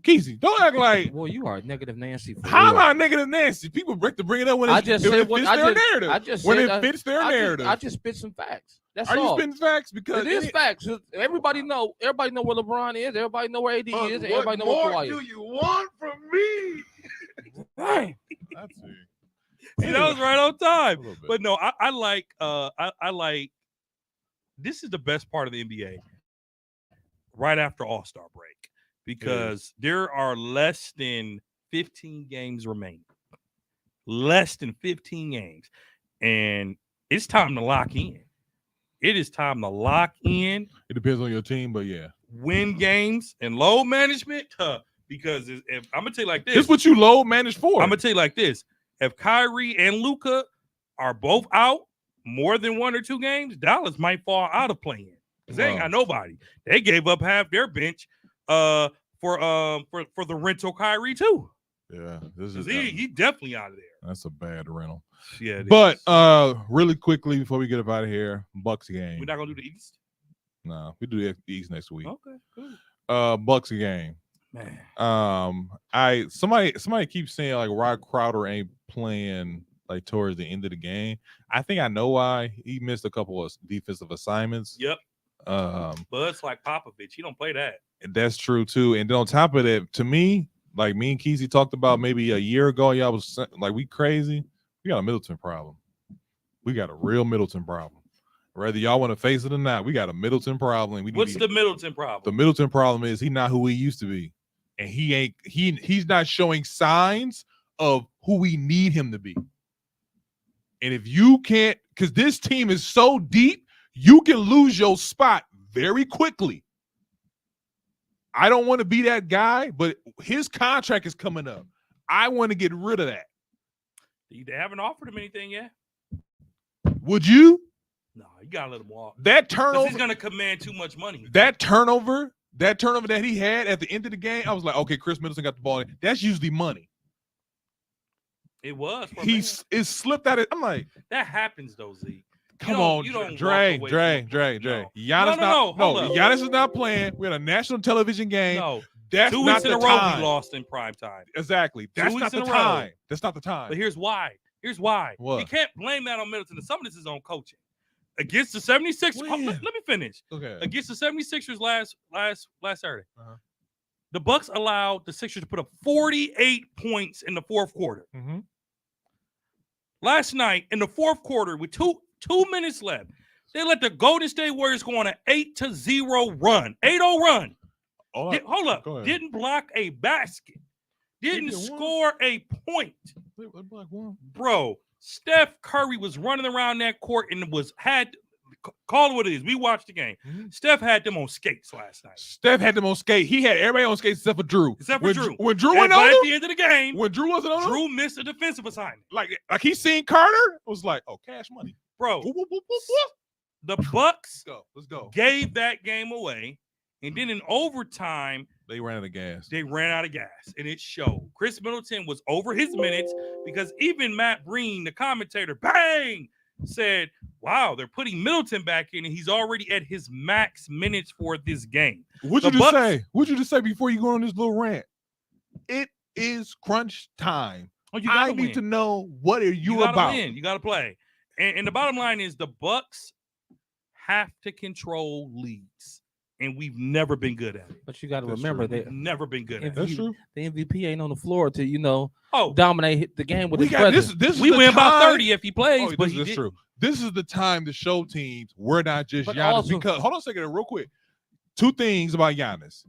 Keezy, don't act like. Well, you are negative Nancy. How am I negative Nancy? People bring it up when it fits their narrative. When it fits their narrative. I just spit some facts. That's all. Are you all. spitting facts? Because it is facts. Everybody know where LeBron is. Everybody know where AD is. And everybody know where Kawhi is. What do you want from me? Right. That's it. See, that was right on time. But no, I like this is the best part of the NBA right after All-Star break because there are less than 15 games remaining. Less than 15 games. And it's time to lock in. It is time to lock in. It depends on your team, but yeah. Win games and load management. Because if I'm gonna tell you like this. This is what you load manage for. I'm gonna tell you like this. If Kyrie and Luka are both out more than 1 or 2 games, Dallas might fall out of playing because they ain't got nobody. They gave up half their bench for the rental Kyrie too. Yeah, this is He definitely out of there. that's a bad rental. Yeah, it But is. really quickly before we get up out of here, Bucks game. We're not gonna do the East. No, we do the East next week. Okay, cool. Bucks game. Man, Somebody keeps saying like Rod Crowder ain't playing like towards the end of the game. I think I know why. He missed a couple of defensive assignments. yep. But But it's like Popovich. He don't play that. that's true too. And then on top of that, to me, like me and Kesey talked about maybe a year ago, y'all was like, we crazy. We got a Middleton problem. We got a real Middleton problem. Whether y'all want to face it or not, we got a Middleton problem. What's the Middleton problem? The Middleton problem is he not who he used to be, and he's not showing signs of who we need him to be. And if you can't, because this team is so deep, you can lose your spot very quickly. I don't want to be that guy, but his contract is coming up. I want to get rid of that. They haven't offered him anything yet. Would you? No, you gotta let him walk. That 'Cause turnover, he's gonna command too much money. that turnover that he had at the end of the game, I was like, okay, Chris Middleton got the ball. That's usually money. It was. For a He minute. it slipped out of. I'm like, That happens though, Zeke. come don't- on, you don't Dre. walk away Giannis No, hold up. Giannis is not playing. We had a national television game. No, That's 2 not weeks in the a row time. we lost in prime time. Exactly. That's weeks not the in a row. time. That's not the time. But here's why. What? You can't blame that on Middleton. Some of this is on coaching. Against the 76ers, When? let me finish. Okay. Against the 76ers last Saturday, Uh-huh. the Bucks allowed the Sixers to put up 48 points in the fourth quarter. Mm-hmm. Last night in the fourth quarter, with two minutes left, they let the Golden State Warriors go on an 8-0 run. 8-0 run. Hold up. Go ahead. Didn't block a basket. Didn't did one. score a point. Bro, Steph Curry was running around that court and call it what it is. We watched the game. Mhm. Steph had them on skates last night. Steph had them on skate. He had everybody on skates except for Drew. Except for Drew. When Drew And went but on at him, the end of the game, when Drew wasn't on him, Drew missed a defensive assignment. like he seen Carter, was like, oh, cash money. Bro, Whoop, whoop, whoop, whoop, whoop. the Bucks Let's go. gave that game away. And then in overtime, They ran out of gas. they ran out of gas, and it showed. Chris Middleton was over his minutes because even Matt Breen, the commentator, bang, said, wow, they're putting Middleton back in, and he's already at his max minutes for this game. What'd The you just Bucks- say? What'd you just say before you go on this little rant? It is crunch time. Oh, you I gotta need win. to know what are you gotta about. win. You got to play. And the bottom line is the Bucks have to control leads, and we've never been good at it. But you got to That's remember true. that We've never been good at it. That's true. the MVP ain't on the floor to Oh, dominate the game with We his got presence. this. This we is the win about time- 30 if he plays, Oh, but this he is didn't. true. This is the time to show teams we're not just But Giannis. also- Because hold on a second, real quick. 2 things about Giannis.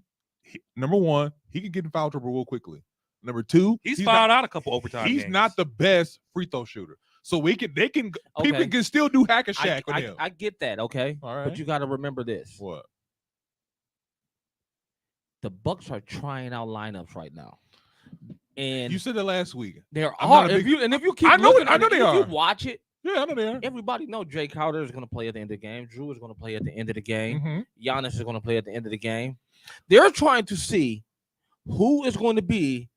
Number 1, he can get in foul trouble real quickly. Number 2, He's not- fouled out a couple overtime He's games. not the best free throw shooter. So people Okay. can still do hack a shack with I, him. I get that, okay? All right. But you got to remember this. What? The Bucks are trying out lineups right now. And You said that last week. there I'm not are a if big- you keep I know looking it- I at know it, they if you are. watch it, Yeah, I know they are. everybody know Jay Crowder is going to play at the end of the game. Drew is going to play at the end of the game. Mhm. Giannis is going to play at the end of the game. They're trying to see who is going to be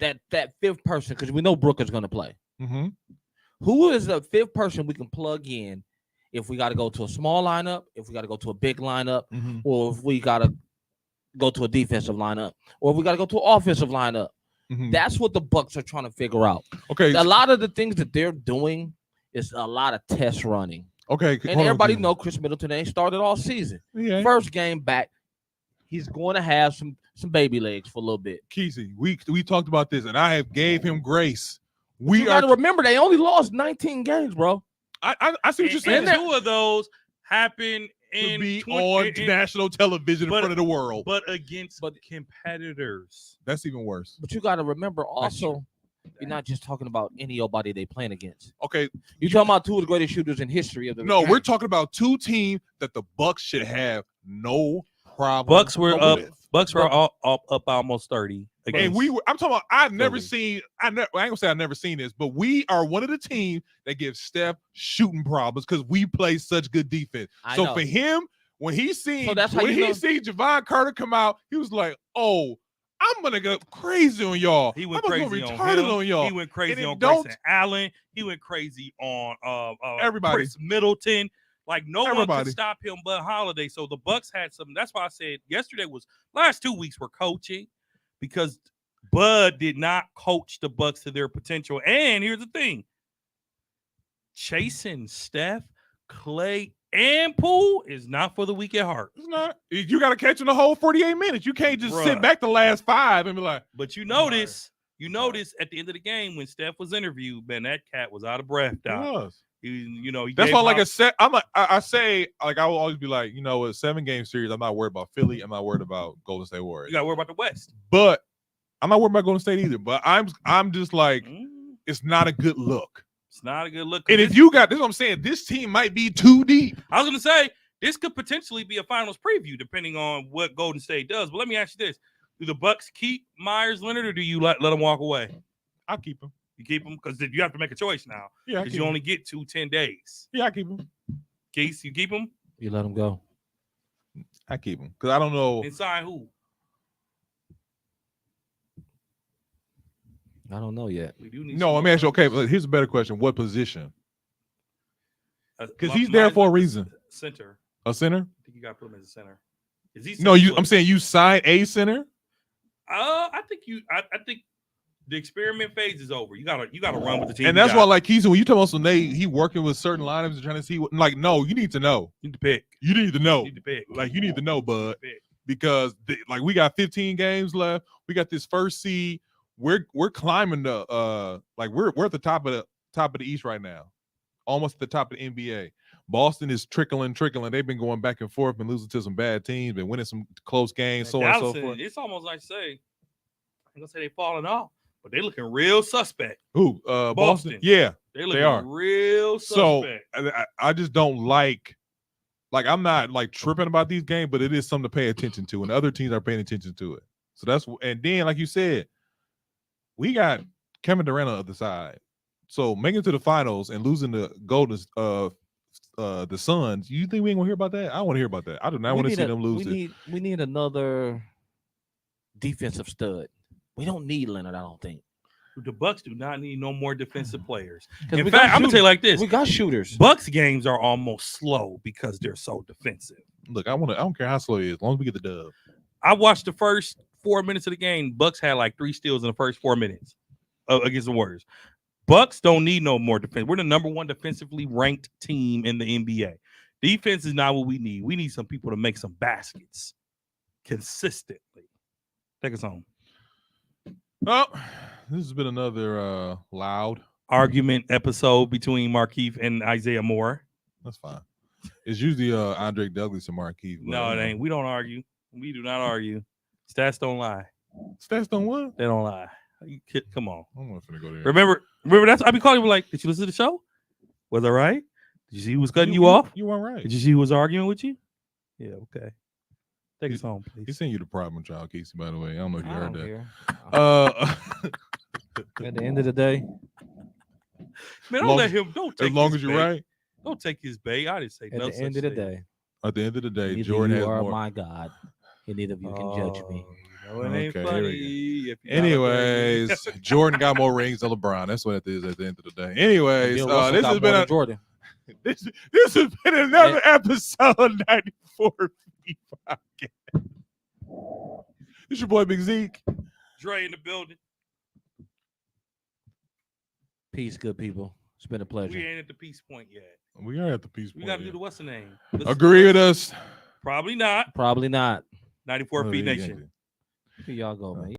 that fifth person because we know Brooke is going to play. Mhm. Who is the fifth person we can plug in if we got to go to a small lineup, if we got to go to a big lineup, Mhm. or if we got to go to a defensive lineup, or if we got to go to an offensive lineup. Mhm. That's what the Bucks are trying to figure out. Okay. A lot of the things that they're doing is a lot of test running. Okay. And hold on, everybody Keith. know Chris Middleton ain't started all season. Yeah. First game back, he's going to have some baby legs for a little bit. Kesey, we talked about this, and I have gave him grace. You We got are. to remember they only lost 19 games, bro. I see what you're saying. And 2 of those happen To in be 20 on in- national television in but- front of the world. but against competitors. That's even worse. But you got to remember also, you're not just talking about anybody they playing against. Okay. You're talking about 2 of the greatest shooters in history of the No, game. we're talking about 2 teams that the Bucks should have no problem. Bucks were up with. Bucks are all up almost 30. And against I'm talking about. I've never Philly. seen. I ain't gonna say I've never seen this, but we are one of the teams that gives Steph shooting problems because we play such good defense. I So know. for him, when he seen So that's how when you he know- seen Javon Carter come out, he was like, "Oh, I'm gonna go crazy on y'all. He went I'm gonna crazy go on retarded him. on y'all." He went crazy it on don't- Grayson Allen. He went crazy on Everybody. Chris Middleton. Like no one Everybody. could stop him but Holiday. So the Bucks had some. That's why I said yesterday was last 2 weeks were coaching because Bud did not coach the Bucks to their potential. And here's the thing: chasing Steph, Clay, and Poole is not for the weak at heart. It's not. You got to catch in the whole 48 minutes. You can't just sit Bruh. back the last 5 and be like, But you sorry. notice at the end of the game when Steph was interviewed, man, that cat was out of breath. Doc. "Yes." He That's gave why, like Hol- I said, I say, like I will always be like, a 7-game series. I'm not worried about Philly. I'm not worried about Golden State Warriors. you got to worry about the West. But I'm not worried about Golden State either. But I'm just like, Mm, it's not a good look. it's not a good look. And if you got this, is what I'm saying, this team might be too deep. I was gonna say this could potentially be a finals preview depending on what Golden State does. But let me ask you this: do the Bucks keep Myers Leonard or do you let him walk away? I'll keep him. You keep him because you have to make a choice now Yeah, I because keep you him. only get 10 days. Yeah, I keep him. Keith, you keep him You let him go. I keep him because I don't know. and sign who? I don't know yet. We do need No, some let me ask you. more. Okay, but here's a better question. What position? Because he's Myers there for a Leonard, reason. Center. A center? I think you got to put him as a center. Is he? No, 6 foot? I'm saying you sign a center. I think I think the experiment phase is over. You gotta run with the team. And you that's got. why, like Keeson, when you talk about some he working with certain lineups and trying to see what, like, no, you need to know. you need to pick. You need to know. You need to pick. Like, you need to know, bud, Pick. because like we got 15 games left. We got this first seed. We're climbing the like we're at the top of the East right now, almost at the top of the NBA. Boston is trickling. They've been going back and forth, been losing to some bad teams, been winning some close games, so on and so Dallas, forth. it's almost like say, I'm gonna say they falling off, but they looking real suspect. Who? Boston. Boston. Yeah. They looking are. real So suspect. I just don't like I'm not like tripping about these games, but it is something to pay attention to, and the other teams are paying attention to it. So that's and then like you said, we got Kevin Durant on the other side. So making it to the finals and losing the the Suns, you think we ain't gonna hear about that? I want to hear about that. I do not want to see them lose it. We need another defensive stud. We don't need Leonard, I don't think. The Bucks do not need no more defensive players. 'Cause In we fact, got I'm gonna tell you like this: We got shooters. Bucks games are almost slow because they're so defensive. Look, I don't care how slow it is, as long as we get the dub. I watched the first 4 minutes of the game. Bucks had like 3 steals in the first 4 minutes against the Warriors. Bucks don't need no more defense. We're the number 1 defensively ranked team in the NBA. Defense is not what we need. We need some people to make some baskets consistently. Take us home. Well, this has been another loud. Argument episode between Markeith and Isaiah Moore. That's fine. It's usually Andre Douglas and Marquise. No, it ain't. We don't argue. We do not argue. Stats don't lie. Stats don't what? They don't lie. Come on. I'm not finna go there. Remember that's I be calling you like, did you listen to the show? Was it right? Did you see who was cutting you off? You weren't right. Did you see who was arguing with you? Yeah, okay. Take us home, He please. sent you the problem child, Casey, by the way. I don't know if you I heard don't that. care. At the end of the day, Man, long don't let as- him. Don't take as long his as you're bait. right. Don't take his bait. I didn't say at no the such end of the thing. day, At the end of the day, neither Jordan you has are more. my God, and neither of you can judge me. You know, it ain't Okay, here funny. we If you got a Anyways, Jordan got more rings than LeBron. That's what it is at the end of the day. Anyways, Bill Russell this got has more been than a, Jordan. this has been another episode 94 podcast. This your boy Big Zeke. Dre in the building. Peace, good people. It's been a We pleasure. ain't at the peace point yet. We are at the peace We point. got to do here. the what's the name? Agree with us. Probably not. Probably not. 94 Oh, Feet yeah, Nation. Here y'all go, man.